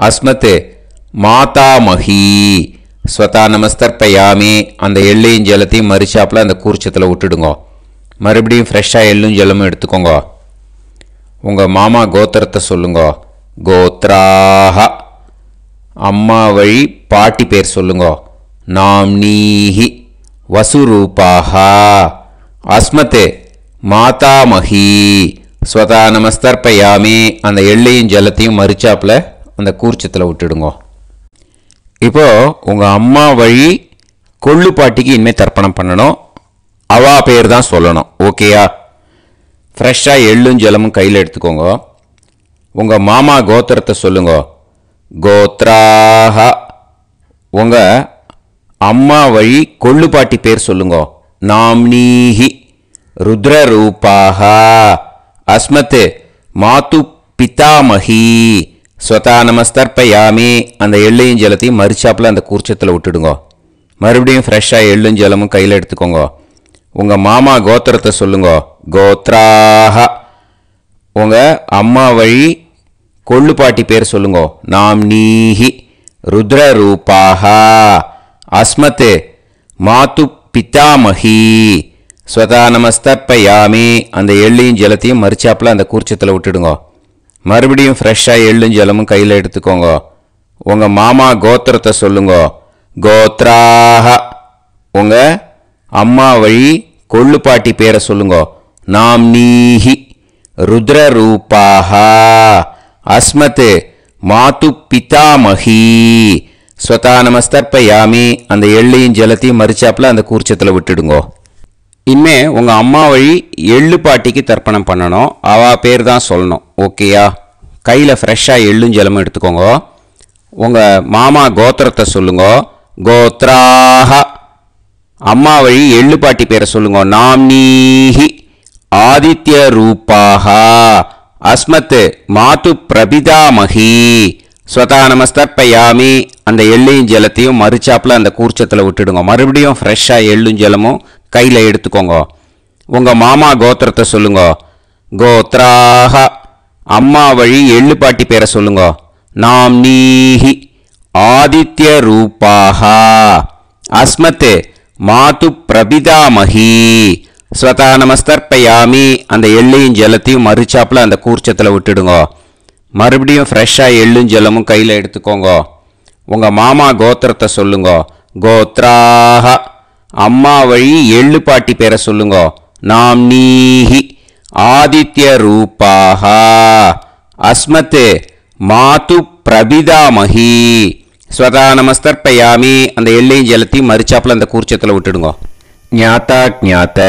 அஸ்மத் மாதாமஹி ஸ்வதா நமஸ்தர்ப்பயாமி. அந்த எள்ளையும் ஜலத்தையும் மறிச்சாப்புல அந்த கூர்ச்சத்தில் விட்டுடுங்க. மறுபடியும் ஃப்ரெஷ்ஷாக எள்ளும் ஜலமும் எடுத்துக்கோங்க. உங்கள் மாமா கோத்திரத்தை சொல்லுங்க. கோத்ராஹ. அம்மா வழி பாட்டி பேர் சொல்லுங்க. நாம்னீஹி வசுரூபாஹ அஸ்மத் மாதாமஹி ஸ்வதா நமஸ்தர்ப்பயாமி. அந்த எள்ளையும் ஜலத்தையும் மறிச்சாப்புல அந்த கூர்ச்சத்தில் விட்டுடுங்க. இப்போ உங்கள் அம்மா வழி கொள்ளு பாட்டிக்கு இனிமேல் தர்ப்பணம் பண்ணணும். அவா பேர் தான் சொல்லணும். ஓகேயா? ஃப்ரெஷ்ஷாக எள்ளும் ஜலமும் கையில் எடுத்துக்கோங்க. உங்கள் மாமா கோத்திரத்தை சொல்லுங்க. கோத்ராஹ. உங்கள் அம்மா வழி கொள்ளு பாட்டி பேர் சொல்லுங்க. நாம்னீஹி ருத்ரரூபாஹ அஸ்மத் மாது பிதாமஹி ஸ்வதா நமஸ்தர்ப்பயாமி. அந்த எள்ளையும் ஜலத்தையும் மறிச்சாப்புல அந்த கூர்ச்சத்தில் விட்டுடுங்க. மறுபடியும் ஃப்ரெஷ்ஷாக எள்ளும் ஜலமும் கையில் எடுத்துக்கோங்க. உங்கள் மாமா கோத்திரத்தை சொல்லுங்க. கோத்ராஹ. உங்கள் அம்மா வழி கொள்ளு பாட்டி பேர் சொல்லுங்க. நாம்னீஹி ருத்ரரூபாஹ அஸ்மத் மாது பிதாமஹி ஸ்வதா நமஸ்தர்ப்பயாமி. அந்த எள்ளையும் ஜலத்தையும் மறிச்சாப்புல அந்த கூர்ச்சத்தில் விட்டுடுங்க. மறுபடியும் ஃப்ரெஷ்ஷாக எள்ளும் ஜலமும் கையில் எடுத்துக்கோங்க. உங்கள் மாமா கோத்திரத்தை சொல்லுங்க. கோத்ராஹ. உங்கள் அம்மா வழி கொள்ளு பாட்டி பேரை சொல்லுங்க. நாம்னீஹி ருத்ரரூபாஹ அஸ்மத் மாது பிதாமஹி ஸ்வதா நமஸ்தர்ப்பயாமி. அந்த எள்ளையும் ஜலத்தையும் மறிச்சாப்புல அந்த கூர்ச்சத்தில் விட்டுடுங்க. இனிமே உங்கள் அம்மா வழி எள்ளு பாட்டிக்கு தர்ப்பணம் பண்ணணும். அவா பேர் தான் சொல்லணும். ஓகேயா? கையில் ஃப்ரெஷ்ஷாக எள்ளும் ஜலமும் எடுத்துக்கோங்க. உங்கள் மாமா கோத்திரத்தை சொல்லுங்க. கோத்ராஹ. அம்மா வழி எள்ளு பாட்டி பேரை சொல்லுங்க. நாம்னீஹி ஆதித்ய ரூபாஹ அஸ்மத் மாது பிரபிதாமஹி ஸ்வதா நமஸ்தர்ப்பயாமி. அந்த எள்ளையும் ஜலத்தையும் மறிச்சாப்புல அந்த கூர்ச்சத்தில் விட்டுடுங்க. மறுபடியும் ஃப்ரெஷ்ஷாக எள்ளும் ஜலமும் கையில் எடுத்துக்கோங்க. உங்கள் மாமா கோத்திரத்தை சொல்லுங்க. கோத்ராஹ. அம்மா வழி எள்ளு பாட்டி பேரை சொல்லுங்க. நாம்னீஹி ஆதித்ய ரூபாஹ அஸ்மத் மாது பிரபிதாமஹி ஸ்வதா நமஸ்தர்ப்பயாமி. அந்த எள்ளையும் ஜலத்தையும் மறிச்சாப்புல அந்த கூர்ச்சத்தில் விட்டுடுங்க. மறுபடியும் ஃப்ரெஷ்ஷாக எள்ளும் ஜலமும் கையில் எடுத்துக்கோங்க. உங்கள் மாமா கோத்திரத்தை சொல்லுங்க. கோத்ராஹ. அம்மா வழி எள்ளு பாட்டி பேரை சொல்லுங்க. நாம்னீஹி ஆதித்யரூபாः அஸ்மத் மாது பிரபிதாமஹி ஸ்வதா நமஸ்தர்ப்பயாமி. அந்த எள்ளையும் ஜலத்தையும் மறிச்சாப்புல அந்த கூர்ச்சத்தில் விட்டுடுங்க. ஞாதா ஞாத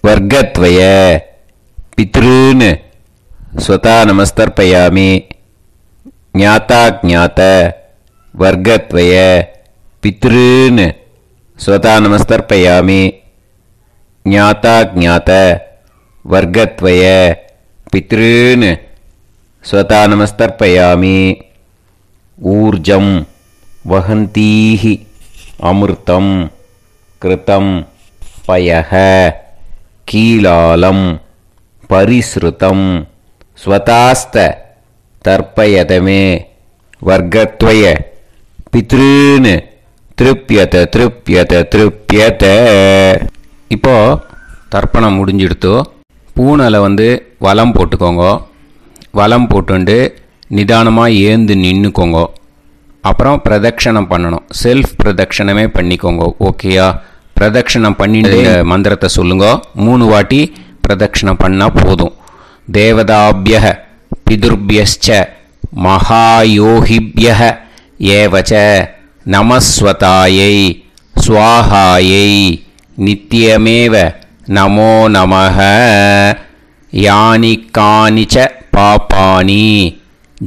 வர்க்கத்வய பித்ருன் ஸ்வதா நமஸ்தர்ப்பயாமி. ஞாதா ஞாத வர்க்கத்வய பித்ருன் ஸ்வதா நமஸ்தர்ப்பயாமி. ஞாதா ஞாத வர்க்கத்வய பித்ருன் ஸ்வதா நமஸ்தர்ப்பயாமி. ஊர்ஜம் வஹந்தீஹி அமிர்தம் கிருதம் பயஹ கீலாலம் பரிஸ்ருதம் ஸ்வதாஸ்த தர்ப்பயதமே வர்க்கத்வய பித்ருன் திருப்யத திருப்யத திருப்யத. இப்போ தர்ப்பணம் முடிஞ்சிடுத்தோ பூனலை வலம் போட்டுக்கோங்க. வலம் போட்டுண்டு நிதானமாக ஏந்து நின்றுக்கோங்க. அப்புறம் பிரதட்சணம் பண்ணணும். செல்ஃப் பிரதட்சணமே பண்ணிக்கோங்க. ஓகேயா? பிரதட்சணம் பண்ணிட்டு மந்திரத்தை சொல்லுங்க. 3 வாட்டி பிரதட்சணம் பண்ணால் போதும். தேவதாபிய பிதுர்பியஸ்ச மகாயோகிபிய ஏவச்ச நமஸ்வதாயை ஸ்வாஹாயை நித்யமேவ நமோ நமஹ. யானி கானிச்ச பாபானி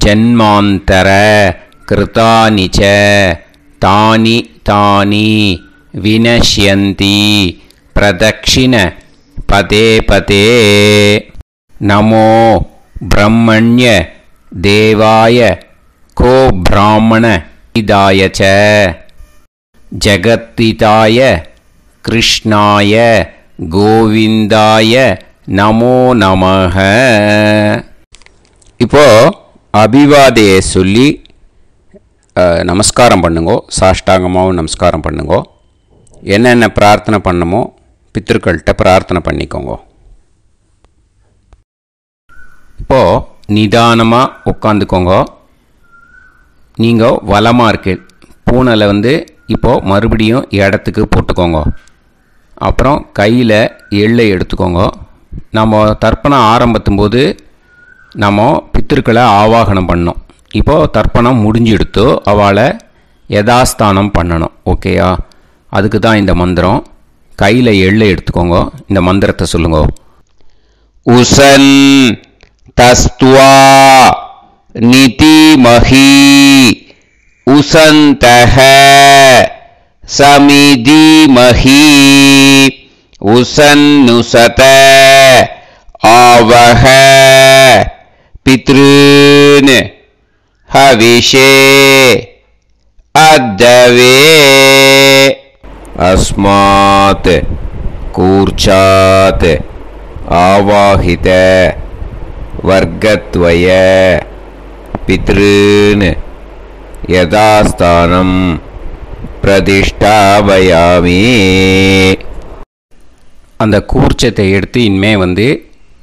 ஜன்மாந்தர கிருதானி ச தானி தானி வினஷ்யந்தி பிரதக்ஷிண பதே பதே. நமோ பிரம்மண்ய தேவாய கோ பிராமண இதாய ச ஜகத்திதாய கிருஷ்ணாய கோவிந்தாய நமோ நமஹ. இப்போ அபிவாதையை சொல்லி நமஸ்காரம் பண்ணுங்கோ. சாஷ்டாங்கமாகவும் நமஸ்காரம் பண்ணுங்கோ. என்னென்ன பிரார்த்தனை பண்ணுமோ பித்திருக்கள்கிட்ட பிரார்த்தனை பண்ணிக்கோங்க. இப்போது நிதானமாக உட்காந்துக்கோங்க. நீங்கள் வலமாக இருக்கு பூனலை இப்போது மறுபடியும் இடத்துக்கு போட்டுக்கோங்க. அப்புறம் கையில் எள்ளை எடுத்துக்கோங்க. நம்ம தர்ப்பணம் ஆரம்பித்தும் போது நம்ம பித்திருக்களை ஆவாகனம் பண்ணோம். இப்போது தர்ப்பணம் முடிஞ்செடுத்து அவளை யதாஸ்தானம் பண்ணணும். ஓகேயா? அதுக்கு தான் இந்த மந்திரம். கையில் எள்ளை எடுத்துக்கோங்க. இந்த மந்திரத்தை சொல்லுங்க. உசன் தஸ்துவா நிதிமஹி உசந்தஹ சமிதிமஹி உசன்னுசத ஆவஹ பித்ருன் ஹவிஷே அத்தவே. அஸ்மாத் கூர்ச்சாத் ஆவாஹித வர்க்கத்வய பித்ருன் யதாஸ்தானம் பிரதிஷ்டாபயாமி. அந்த கூர்ச்சத்தை எடுத்து இனிமே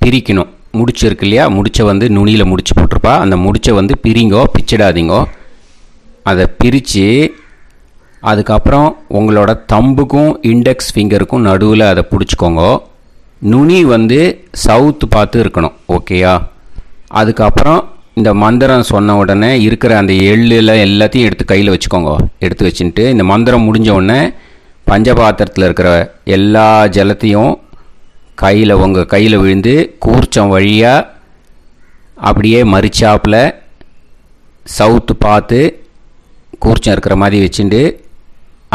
பிரிக்கணும். முடிச்சிருக்கு இல்லையா? முடிச்சை நுனியில் முடிச்சு போட்டிருப்பா. அந்த முடிச்சை பிரிங்கோ, பிச்சிடாதீங்கோ. அதை பிரித்து அதுக்கப்புறம் உங்களோட தம்புக்கும் இண்டெக்ஸ் ஃபிங்கருக்கும் நடுவில் அதை பிடிச்சிக்கோங்க. நுனி சவுத்து பார்த்து இருக்கணும். ஓகேயா? அதுக்கப்புறம் இந்த மந்திரம் சொன்ன உடனே இருக்கிற அந்த எள்ளில் எல்லாத்தையும் எடுத்து கையில் வச்சுக்கோங்க. எடுத்து வச்சுட்டு இந்த மந்திரம் முடிஞ்ச உடனே பஞ்சபாத்திரத்தில் இருக்கிற எல்லா ஜலத்தையும் உங்கள் கையில் விழுந்து கூர்ச்சம் வழியாக அப்படியே மறிச்சாப்பில் சவுத்து பார்த்து கூர்ச்சம் இருக்கிற மாதிரி வச்சுட்டு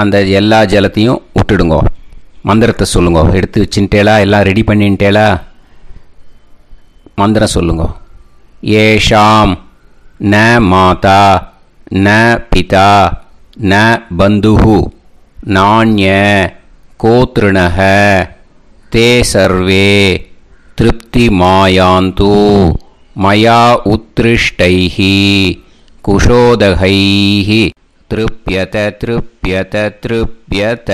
அந்த எல்லா ஜலத்தையும் விட்டுடுங்க. மந்திரத்தை சொல்லுங்க. எடுத்து வச்சுட்டேலா? எல்லாம் ரெடி பண்ணிட்டேலா? மந்திரம் சொல்லுங்க. ஏஷாம் ந மாதா ந பிதா ந பந்துஹு நாண்ய கோத்ருணஹ தே சர்வே திருப்தி மாயாந்து மயா உத்ருஷ்டைஹி குஷோதகைஹி திருப்யத திருப்யத திருப்யத.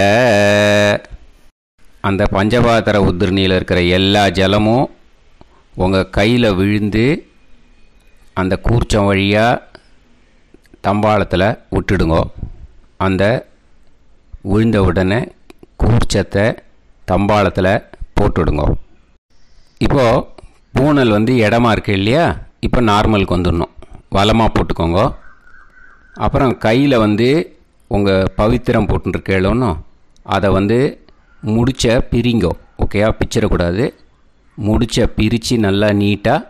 அந்த பஞ்சபாத்திர உதிரணியில் இருக்கிற எல்லா ஜலமும் உங்கள் கையில் விழுந்து அந்த கூர்ச்சம் வழியாக தம்பாளத்தில் விட்டுடுங்க. அந்த விழுந்த உடனே கூர்ச்சத்தை தம்பாளத்தில் போட்டுடுங்க. இப்போது பூனல் வந்து இடமா இருக்கு இல்லையா, இப்போ நார்மலுக்கு வந்துடணும். வலமாக போட்டுக்கோங்க. அப்புறம் கையில் வந்து உங்கள் பவித்திரம் போட்டுருக்கேளோன்னு அதை வந்து முடிச்ச பிரிங்கோ. ஓகேயா, பிச்சிடக்கூடாது. முடிச்ச பிரித்து நல்லா நீட்டாக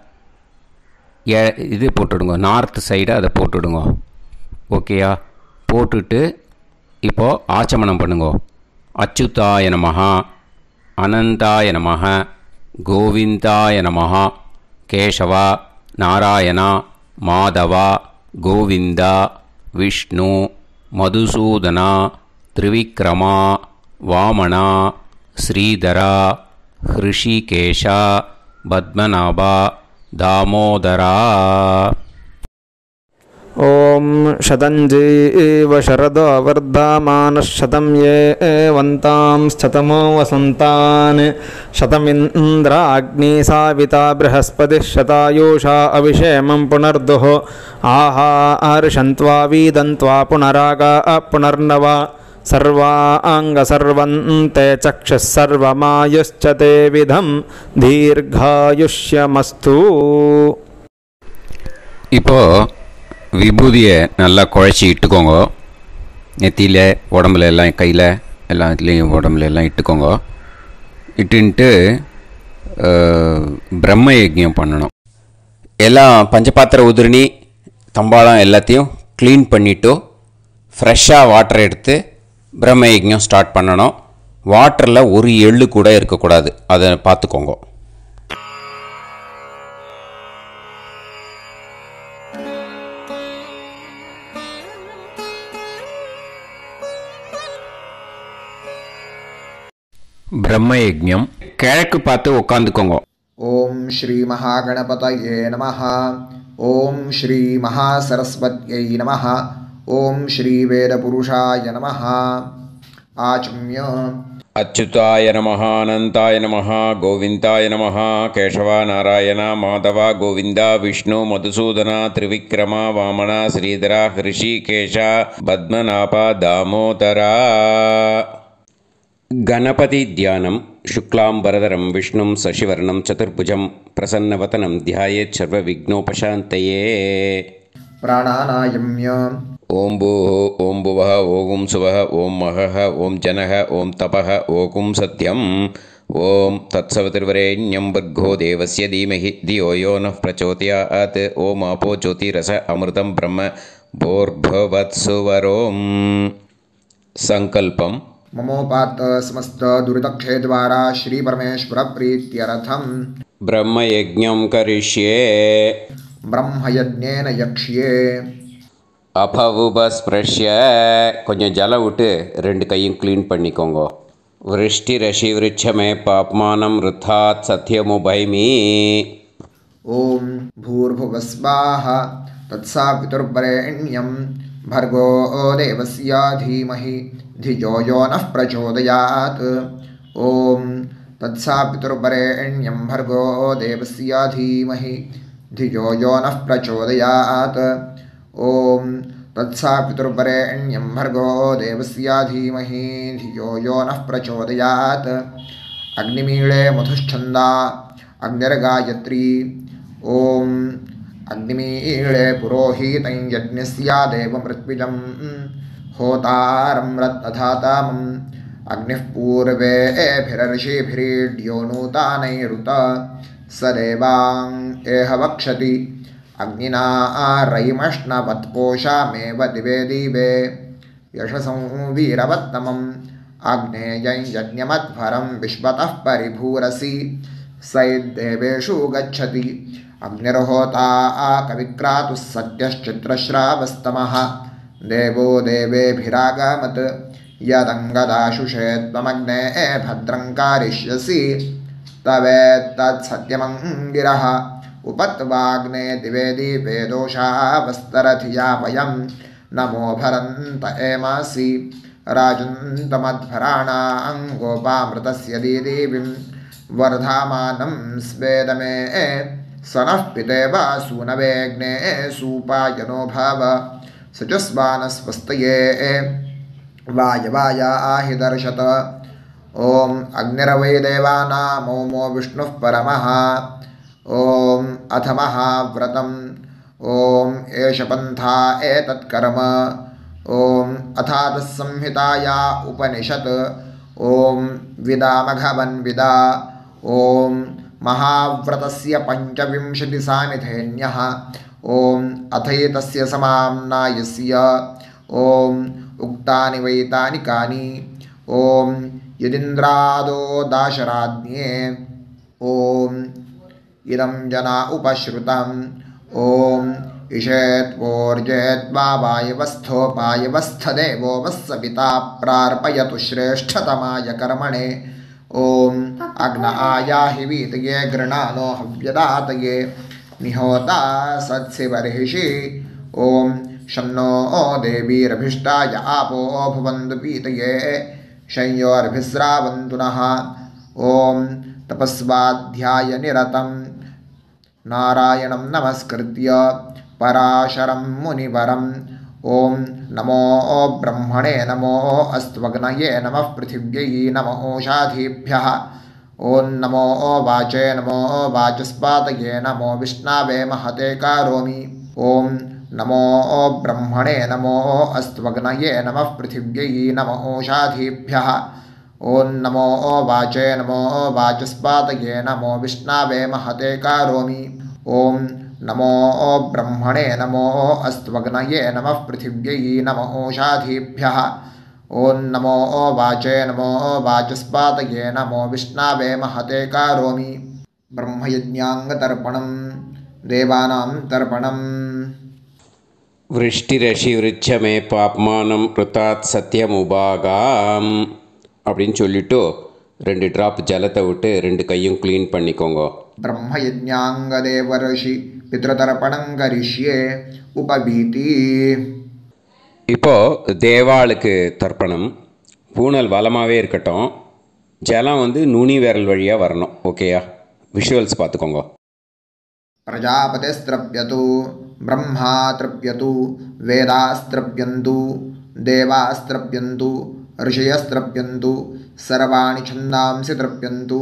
இது போட்டுடுங்க, நார்த் சைடு அதை போட்டுடுங்க. ஓகேயா, போட்டுட்டு இப்போது ஆச்சமனம் பண்ணுங்க. அச்சுதாய நமஹ, அனந்தாய நமஹ, கோவிந்தாய நமஹ, கேசவா, நாராயணா, மாதவா, கோவிந்தா, விஷ்ணு, மதுசூதனா, திரிவிக்ரமா, வாமனா, ஸ்ரீதரா, ஹிருஷிகேஷா, பத்மநாபா, தாமோதரா. ஓம் शतञ्जीव शरदो वर्धमानः शतं ये वन्तां शतमो वसन्तान् शतमिन्द्राग्नी साविता बृहस्पतिः शतायुषा अभिषेमं पुनर्दुः आहार्षन्त्वा वीदन्त्वा पुनरागा पुनर्नव सर्वाङ्गसर्वन्ते चक्षुः सर्वमायुश्च ते विधं दीर्घायुष्यमस्तु. இப்போது விபூதியை நல்லா குழச்சி இட்டுக்கோங்க. நெத்தியில், உடம்புல எல்லாம், கையில் எல்லாம் இதுலேயும் உடம்புல எல்லாம் இட்டுக்கோங்க. இட்டுன்ட்டு பிரம்ம யஜ்ஞம் பண்ணணும். எல்லாம் பஞ்சபாத்திர உதிரணி தம்பாளம் எல்லாத்தையும் க்ளீன் பண்ணிவிட்டு ஃப்ரெஷ்ஷாக வாட்டர் எடுத்து பிரம்ம யஜ்ஞம் ஸ்டார்ட் பண்ணணும். வாட்டரில் ஒரு எள்ளு கூட இருக்கக்கூடாது, அதை பார்த்துக்கோங்க. பிரம்ம யஜ்ஞம் கிழக்கு பார்த்து உட்காந்துக்கோங்க. ஓம் ஸ்ரீ மகாகணபதயே நமஹ. ஓம் ஸ்ரீ மகாசரஸ்வத்யை நமஹ. ஓம் ஸ்ரீ வேதபுருஷாய நமஹ. ஆச்சம்ய அச்சுதாய நமஹ, அனந்தாய நமஹ, கோவிந்தாய நமஹ, கேசவா, நாராயணா, மாதவா, கோவிந்தா, விஷ்ணு, மதுசூதனா, திரிவிக்ரமா, வாமனா, ஸ்ரீதரா, ஹிருஷிகேஷா, பத்மநாபா, தாமோதரா. गणपति ध्यानं शुक्लांबरधरं विष्णुं शशिवर्णं चतुर्भुजं प्रसन्नवदनं ध्यायेत् सर्वविघ्नोपशान्तये. प्राणानायम्य ओं भूः, ओं भुवः, ओं सुवः, ओं महः, ओं जनः, ओं तपः, ओं सत्यम्. ओं तत्सवितुर्वरेण्यं भर्गो देवस्य धीमहि धियो यो नः प्रचोदयात्. ओं आपो ज्योतिरस अमृतं ब्रह्म भूर्भुवत्सुवरों. संकल्पम्. ममोपात समस्त दुरितक्षय द्वारा श्री परमेश्वर प्रीत्यर्थम ब्रह्मयज्ञं करिष्ये. ब्रह्मयज्ञेन यक्ष्ये. அபவுபஸ்பிரஷ்ய கொஞ்சம் ஜலம் விட்டு 2 கையும் க்ளீன் பண்ணிக்கோங்க. விருஷ்டி ரஷி விருட்சமே பாப்மானம் ருத்தாத் சத்யமுபைமி. ஓம் भूर्भुवस्वाहा तत्सवितुर्वरेण्यं भर्गो देवस्य धीमहि धियो यो नः प्रचोदयात्. ओम तत्सवितुर्वरेण्यं भर्गो देवस्य धीमहि धियो यो नः प्रचोदयात्. ओम तत्सवितुर्वरेण्यं भर्गो देवस्य धीमहि धियो यो नः प्रचोदयात्. अग्निमीळे मधुश्छन्दा अग्निर्गायत्री. ओम अग्निमीळे पुरोहितं यज्ञस्य देवमृत्विजं होतारं रत्नधातामम्. अग्निः पूर्वेभिरर्षिभिरीड्यो नूतानैरुत स देवां एह वक्षति. अग्निना रयिमश्नवत्पोषामेव दिवे दिवे यशसं वीरवत्तमम्. आग्नेयं यज्ञमध्वरं विश्वतः परिभूरसि सैद्देवेषु गच्छति. अग्निर्होता कविक्रातुः सत्यश्चित्रश्रावस्तमः. देवो देवेभिरागमत् यदङ्गदाशुषे त्वमग्ने भद्रं कारिष्यसि तवेत्तत्सत्यमङ्गिरः. उपत्वाग्ने दिवे दिवे दोषावस्तरथिया वयं नमो भरन्त एमासि. राजन्तमध्वराणां गोपामृतस्य दीदेवीं वर्धामानं स्वेदमे स नः पितेवा सूनवेग्ने सूपायनो भव. सचस्वानस्वस्तये वायवाया हि दर्शत. ॐ अग्निरवै देवानामोमो विष्णुः परमः ॐ अथ महाव्रतम् ॐ एष पन्था एतत्कर्म ॐ अथातस्संहिताया उपनिषत् ॐ विदामघवन्विदा ॐ महाव्रतस्य पञ्चविंशतिसामिधेन्यः ॐ अथैतस्य समाम्नायस्य ॐ उक्तानि वैतानि कानि ॐ यदिन्द्रादो दाशराज्ञे ॐ इदं जना उपश्रुतम् ॐ इषेत्वोर्जेत्वावायवस्थोपायवस्थदेवो वस्सपिता प्रार्पयतु श्रेष्ठतमाय कर्मणे ॐ अग्न आयाहि वीतये गृणानो हव्यदातये निहोता सत्सिवर्हिषि ॐ शन्नो देवीरभिष्टाय आपो भवन्तु पीतये शंयोर्भिस्रावन्तु नः ॐ तपस्वाध्यायनिरतं नारायणं नमस्कृत्य पराशरं मुनिवरं ॐ नमो ब्रह्मणे नमो अस्त्वग्नये नमः पृथिव्यै नमो ओषाधीभ्यः ॐ नमो वाचे नमो वाचस्पातये नमो विष्णवे महते करोमि ॐ नमो ब्रह्मणे नमो अस्त्वग्नये नमः पृथिव्यै नमो ओषाधीभ्यः ॐ नमो वाचे नमो वाचस्पातये नमो विष्णवे महते करोमि ॐ नमो ब्रह्मणे नमो अस्त्वग्नये नमः पृथिव्यै नमो ओषाधीभ्यः ॐ नमो वाचे नमो वाचस्पातये नमो विष्णवे महते करोमि ब्रह्मयज्ञाङ्गतर्पणं देवानां तर्पणम् விருஷ்டிரஷி விருட்சமே பாப்மானம் ருத்தாத் சத்தியமுபாகாம் அப்படின்னு சொல்லிட்டு 2 ட்ராப் ஜலத்தை விட்டு 2 கையும் க்ளீன் பண்ணிக்கோங்க. ब्रह्मयज्ञाङ्गदेवर्षि पितृतर्पणं करिष्ये उपवीति. இப்போது தேவாளுக்கு தர்ப்பணம். பூனல் வளமாகவே இருக்கட்டும். ஜலம் வந்து நுனி விரல் வழியாக வரணும். ஓகேயா? விஷுவல்ஸ் பார்த்துக்கோங்க. प्रजापतिस्त्रप्यतु ब्रह्मा तृप्यतु वेदास्त्रप्यन्तु देवास्त्रप्यन्तु ऋषयस्त्रप्यन्तु सर्वाणि छन्दांसि तृप्यन्तु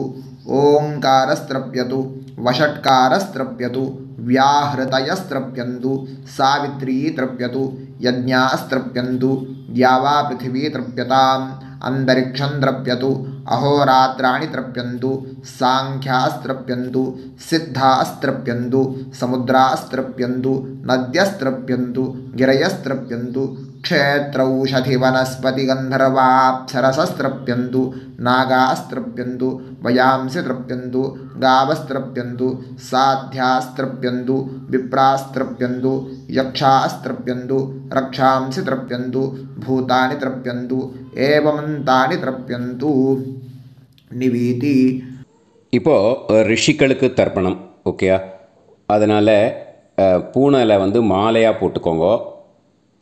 ओङ्कारस्त्रप्यतु वषट्कारस्त्रप्यतु व्याहृतयस्त्रप्यन्तु सावित्री तृप्यतु यज्ञास्त्रप्यन्तु द्यावा पृथिवी तृप्यताम् अंतरिक्षं तृप्यतु अहोरात्राणि तृप्यन्तु सांख्यास्त्रप्यन्तु सिद्धास्त्रप्यन्तु समुद्रास्त्रप्यन्तु नद्यस्त्रप्यन्तु गिरयस्त्रप्यन्तु क्षेत्रौषधिवनस्पतिगन्धर्वाप्सरसस्त्रप्यन्तु नागास्त्रप्यन्तु वयांसि तृप्यन्तु गावस्त्रप्यन्तु साध्यास्त्रप्यन्तु विप्रास्त्रप्यन्तु यक्षास्त्रप्यन्तु रक्षांसि तृप्यन्तु भूतानि तृप्यन्तु एवमन्तानि तृप्यन्तु निवीति. இப்போது ரிஷிகளுக்கு தர்ப்பணம். ஓகேயா? அதனால் பூனலை வந்து மாலையாக போட்டுக்கோங்க.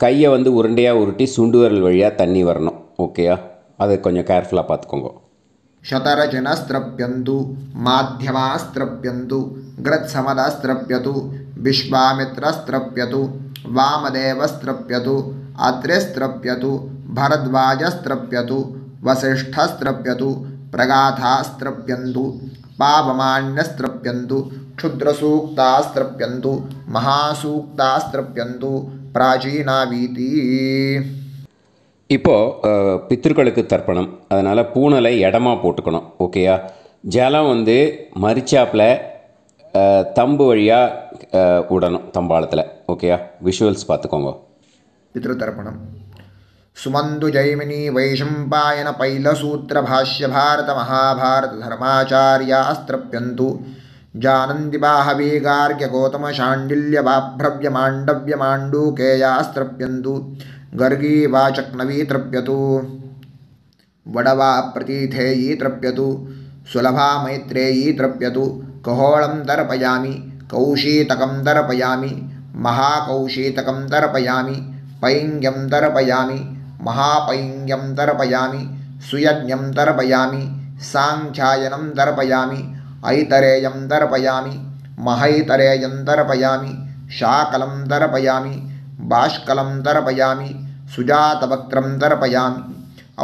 கையை வந்து உருண்டையாக உருட்டி சுண்டு விரல் வழியாக தண்ணி வரணும். ஓகேயா? அதை கொஞ்சம் கேர்ஃபுல்லாக பார்த்துக்கோங்க. शतरजनस्त्रप्यन्तु माध्यमास्त्रप्यन्तु गृत्समदस्त्रप्यतु विश्वामित्रस्त्रप्यतु वामदेवस्त्रप्यतु अत्रिस्त्रप्यतु भरद्वाजस्त्रप्यतु वसिष्ठस्त्रप्यतु प्रगाथास्त्रप्यन्तु पावमान्यस्त्रप्यन्तु क्षुद्रसूक्तास्त्रप्यन्तु महासूक्तास्त्रप्यन्तु प्राचीनावीति. இப்போது பித்ருக்களுக்கு தர்ப்பணம். அதனால் பூனலை இடமா போட்டுக்கணும். ஓகேயா? ஜலம் வந்து மரிச்சாப்பில் தம்பு வழியாக விடணும் தம்பாளத்தில். ஓகேயா? விஷுவல்ஸ் பார்த்துக்கோங்க. पितृतर्पणम् सुमन्तु जैमिनी वैशम्पायन पैलसूत्रभाष्य भारत महाभारत धर्माचार्यास्त्रप्यन्तु जानन्ति बाहवी गार्ग्य गौतम शाण्डिल्य बाभ्रव्य माण्डव्य माण्डूकेयास्त्रप्यन्तु गर्गी वाचक्नवी तृप्यतु वडवा प्रतीथेयी तृप्यतु सुलभा मैत्रेयी तृप्यतु कहोळं तर्पयामि कौशीतकं तर्पयामि महाकौशीतकं तर्पयामि पैङ्ग्यं तर्पयामि महापैङ्ग्यं तर्पयामि सुयज्ञं तर्पयामि साङ्ख्यायनं तर्पयामि ऐतरेयं तर्पयामि महैतरेयं तर्पयामि शाकलं तर्पयामि बाष्कलं तर्पयामि सुजातवक्त्रं तर्पयामि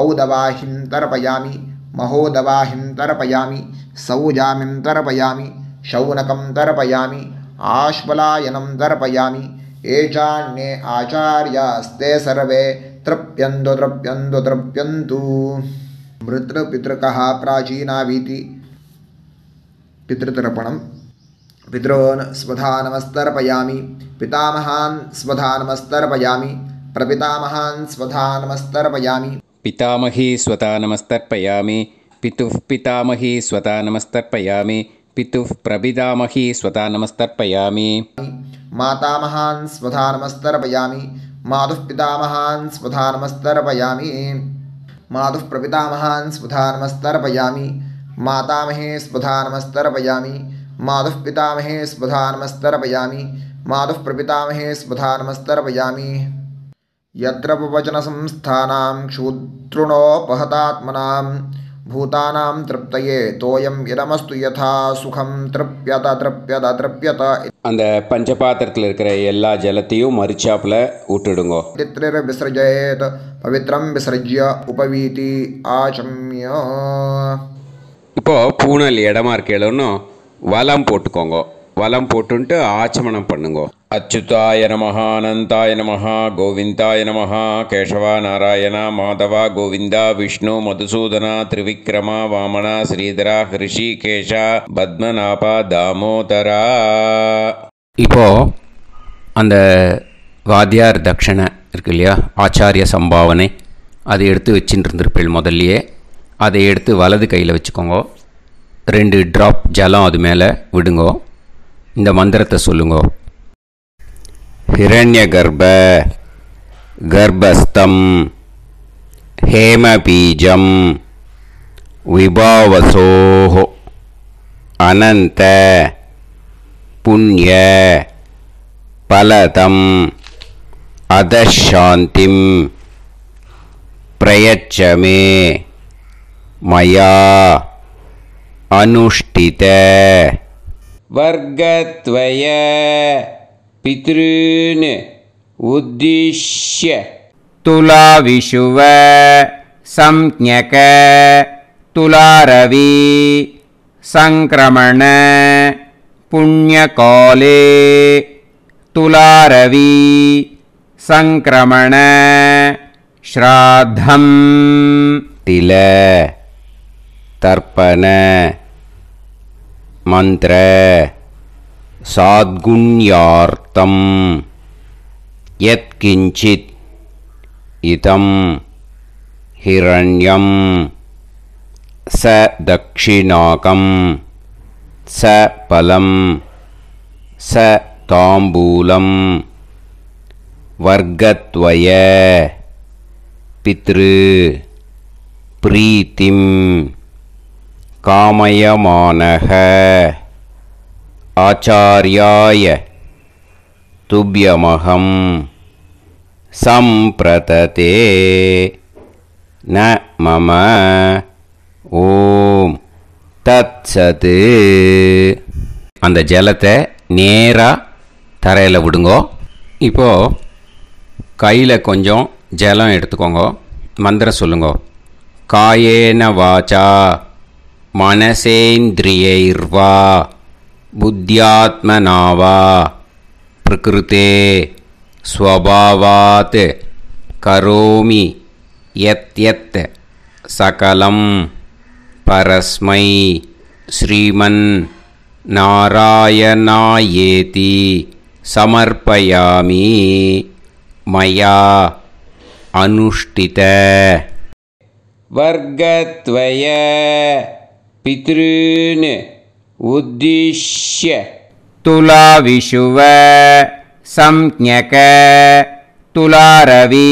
औदवाहिं तर्पयामि महोदवाहिं तर्पयामि सौजामिं तर्पयामि शौनकं तर्पयामि आश्वलायनं तर्पयामि ये चान्ये आचार्यास्ते सर्वे तृप्यन्तु तृप्यन्तु तृप्यन्तु। मृतृपितृकः प्राचीनावीति पितृतर्पणं। पितॄन् स्वधा नमस्तर्पयामि पितामहान् स्वधा नमस्तर्पयामि प्रपितामहान् स्वधा नमस्तर्पयामि। पितामही स्वता नमस्तर्पयामि पितुः पितामही स्वता नमस्तर्पयामि पितुः प्रपितामही स्वता नमस्तर्पयामि। मातामहान् स्वधा नमस्तर्पयामि मातुः पितामहान् स्वधा नमस्तर्पयामि मातुः प्रपितामहान् स्वधा नमस्तर्पयामि मातामहे स्वधा नमस्तर्पयामि मातुः पितामहे स्वधा नमस्तर्पयामि मातुः प्रपितामहे स्वधा नमस्तर्पयामि। यत्र वचनसंस्थानां क्षूद्रुणोपहतात्मनां भूतानां तृप्तये तोयं इदमस्तु यथा सुखं तृप्यत तृप्यत तृप्यत। அந்த பஞ்சபாத்திரத்தில் இருக்கிற எல்லா ஜலத்தையும் மரிச்சாப்புல விட்டுடுங்கோ. विसृजेत पवित्रं विसृज्य उपवीति आचम्य। இப்போ பூனல் இடமா இருக்கேன்னு வலம் போட்டுக்கோங்க. வலம் போட்டுன்ட்டு ஆச்சமனம் பண்ணுங்கோ. அச்சுதாய நமஹ அனந்தாய நமஹ கோவிந்தாய நமஹ கேசவா நாராயண மாதவா கோவிந்தா விஷ்ணு மதுசூதனா திரிவிக்ரமா வாமனா ஸ்ரீதரா ஹிருஷிகேஷா பத்மநாபா தாமோதரா. இப்போ அந்த வாத்தியார் தட்சணை இருக்கு இல்லையா, ஆச்சாரிய சம்பாவனை, அதை எடுத்து வச்சுட்டு இருந்திருப்பேள் முதல்லையே. அதை எடுத்து வலது கையில் வச்சுக்கோங்க. 2 ட்ராப் ஜலம் அது மேலே விடுங்கோ. இந்த மந்திரத்தை சொல்லுங்கோ. ஹிரண்ய கர்ப்ப கர்ப்பஸ்தம் ஹேமபீஜம் விபாவசோஹோ அனந்த புண்ணிய பலதம் அதசாந்திம் பிரயச்சமே மயா அனுஷ்டித வர்கத்வய பித்ருன் உத்திஷ்ய துலாவிஷுவ சம்ஞக துலாரவி சங்கிரமண புண்ணியகாலே துலாரவி சங்கிரமண ஸ்ராத்தம் தில தர்ப்பண மந்திர சாத்குண்யார்த்தம் யத்கிஞ்சித் இதம் ஹிரண்யம் ச தக்ஷிணாகம் ச பலம் ச தாம்பூலம் வர்கத்வய பித்ரு பிரீத்திம் காமயமானஹ ஆச்சார்யாய துப்யமஹம் சம்பிரததே ந மம ஓம் தத்சத். அந்த ஜலத்தை நேராக தரையில் விடுங்கோ. இப்போது கையில் கொஞ்சம் ஜலம் எடுத்துக்கோங்க. மந்திரம் சொல்லுங்கோ. காயேன வாச்சா மனசேந்திரியைர்வா புத்தியாத்மனாவா பிரகிருதே ஸ்வபாவாத் கரோமி யத் யத் சகலம் பரஸ்மை ஸ்ரீமன் நாராயணாயேதி சமர்ப்பயாமி மயா அனுஷ்டித வர்கத்வய பித்ருன் உத்திஷ்ய துலாவிஷுவ சம்ஞக துலாரவி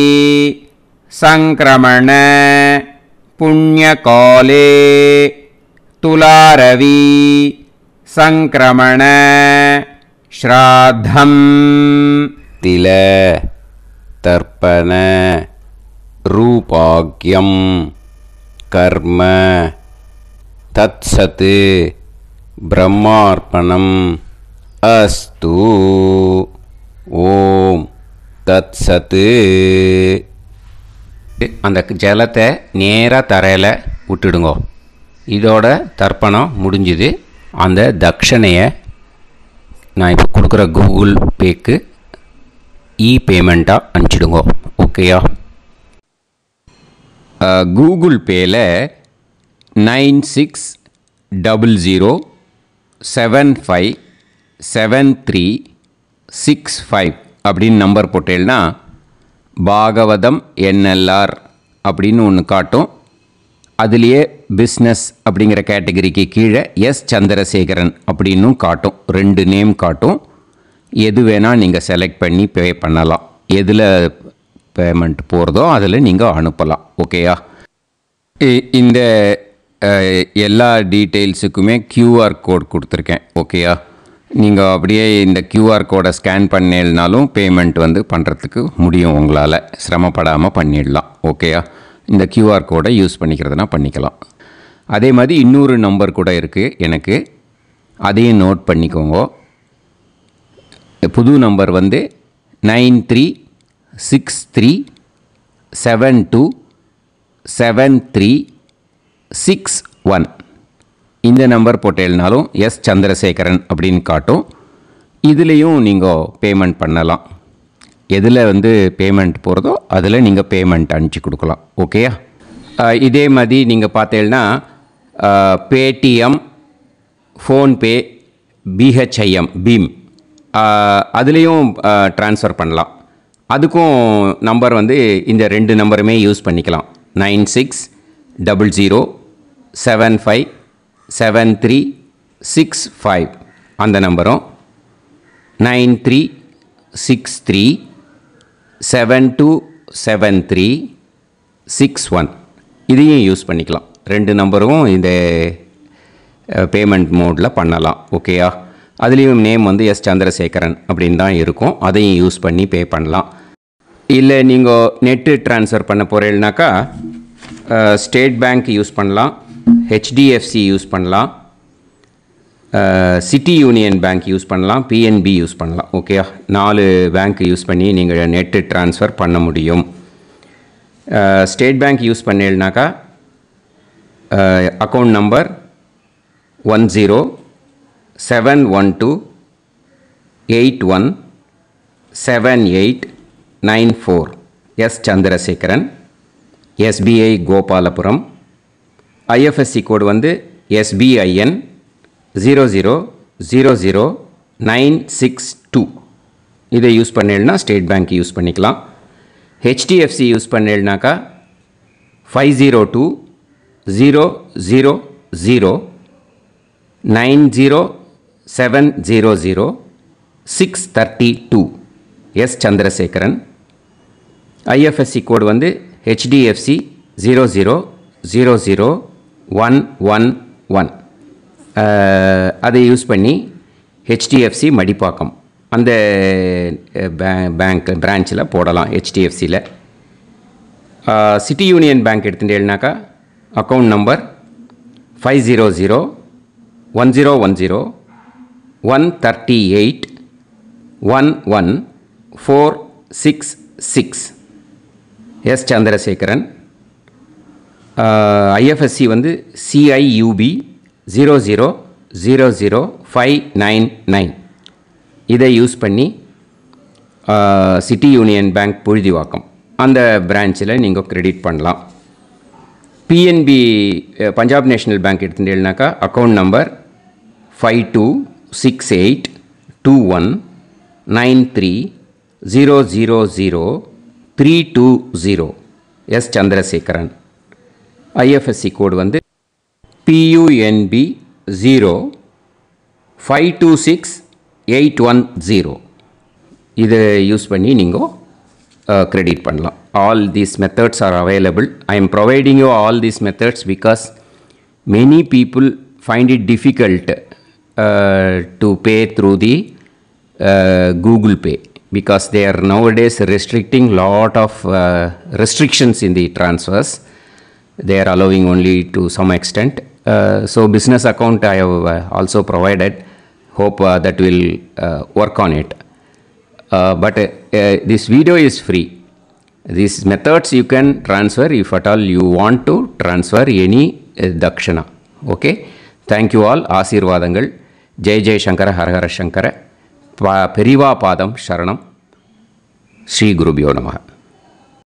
சங்கிரமண புண்ணியகாலே துலாரவி சங்கிரமண ஸ்ராத்தம் தில தர்ப்பண ரூபாக்யம் கர்ம தத்சத் பிரம்மார்ப்பணம் அஸ்து. ஓம் தத்சத். அந்த ஜலத்தை நேராக தரையில் விட்டுடுங்கோ. இதோட தர்ப்பணம் முடிஞ்சுது. அந்த தட்சணையை நான் இப்போ கொடுக்குற கூகுள் பேக்கு பேமெண்ட்டாக அனுப்பிச்சிடுங்க. ஓகேயா? கூகுள் பேயில் 9600757365 அப்படின்னு நம்பர் போட்டேன்னா பாகவதம் NLR அப்படின்னு ஒன்று காட்டும். அதுலேயே பிஸ்னஸ் அப்படிங்கிற கேட்டகரிக்கு கீழே எஸ் சந்திரசேகரன் அப்படின்னும் காட்டும். 2 நேம் காட்டும். எது வேணால் நீங்கள் செலக்ட் பண்ணி பே பண்ணலாம். எதில் பேமெண்ட் போகிறதோ அதில் நீங்கள் அனுப்பலாம். ஓகேயா? இந்த எல்லா டீட்டெயில்ஸுக்குமே QR கோட் கொடுத்துருக்கேன். ஓகேயா? நீங்கள் அப்படியே இந்த QR கோடை ஸ்கேன் பண்ணேன்னாலும் பேமெண்ட் பண்ணுறதுக்கு முடியும். உங்களால் சிரமப்படாமல் பண்ணிடலாம். ஓகேயா? இந்த QR கோடை யூஸ் பண்ணிக்கிறதுனா பண்ணிக்கலாம். அதே மாதிரி இன்னொரு நம்பர் கூட இருக்குது எனக்கு, அதையும் நோட் பண்ணிக்கோங்க. புது நம்பர் 9363727361. இந்த நம்பர் போட்டேல்னாலும் எஸ் சந்திரசேகரன் அப்படின்னு காட்டும். இதுலேயும் நீங்கள் பேமெண்ட் பண்ணலாம். எதில் பேமெண்ட் போகிறதோ அதில் நீங்கள் பேமெண்ட் அனுப்பிச்சி கொடுக்கலாம். ஓகேயா? இதே மாதிரி நீங்கள் பார்த்தீங்கன்னா பேடிஎம், ஃபோன்பே, BHIM பீம் அதுலேயும் ட்ரான்ஸ்ஃபர் பண்ணலாம். அதுக்கும் நம்பர் இந்த 2 நம்பருமே யூஸ் பண்ணிக்கலாம். 9600757365 அந்த நம்பரும் 9363727361 இதையும் யூஸ் பண்ணிக்கலாம். 2 நம்பரும் இந்த பேமெண்ட் மோடில் பண்ணலாம். ஓகேயா? அதுலேயும் நேம் எஸ் சந்திரசேகரன் அப்படின்னு தான் இருக்கும். அதையும் யூஸ் பண்ணி பே பண்ணலாம். இல்லை நீங்கள் நெட்டு ட்ரான்ஸ்ஃபர் பண்ண போகிறீங்கனாக்கா ஸ்டேட் பேங்க் யூஸ் பண்ணலாம், HDFC யூஸ் பண்ணலாம், சிட்டி யூனியன் பேங்க் யூஸ் பண்ணலாம், PNB யூஸ் பண்ணலாம். ஓகேயா? 4 பேங்க் யூஸ் பண்ணி நீங்கள் நெட்டு ட்ரான்ஸ்ஃபர் பண்ண முடியும். ஸ்டேட் பேங்க் யூஸ் பண்ணீங்கனாக்கா account number 1071281789 S Chandrasekaran, SBI Gopalapuram. IFSC code SBIN 0000962. இதை யூஸ் பண்ணீங்கன்னா ஸ்டேட் பேங்க் யூஸ் பண்ணிக்கலாம். HDFC யூஸ் பண்ணீங்கனாக்கா 5020090700 S Chandrasekaran. IFSC code HDFC 0000111. அதை யூஸ் பண்ணி HDFC மடிப்பாக்கம் அந்த பேங்க் பிரான்ச்சில் போடலாம். HDFCயில் சிட்டி யூனியன் பேங்க் எடுத்துட்டேன்னாக்கா account number 5001011381146 S Chandrasekaran. IFSC CIUB 0000599. இதை யூஸ் பண்ணி சிட்டி யூனியன் பேங்க் புழுதிவாக்கம் அந்த பிரான்ச்சில் நீங்கள் கிரெடிட் பண்ணலாம். PNB பஞ்சாப் நேஷ்னல் பேங்க் எடுத்துட்டேன்னாக்கா account number 52682193000320 S Chandrasekaran. IFSC code PUNB 0526810. இதை யூஸ் பண்ணி நீங்கள் credit பண்ணலாம். All these methods are available. I am providing you all these methods because many people find it difficult to pay through the Google Pay because they are nowadays restricting lot of restrictions in the transfers. They are allowing only to some extent. So business account I have also provided. Hope that will work on it. But this video is free. These methods you can transfer if at all you want to transfer any dakshana. Okay, thank you all. ஆசீர்வாதங்கள். ஜெய் ஜெய் சங்கர ஹரஹர சங்கர. பெரிவா பாதம் சரணம். ஸ்ரீ குருபியோ நமः.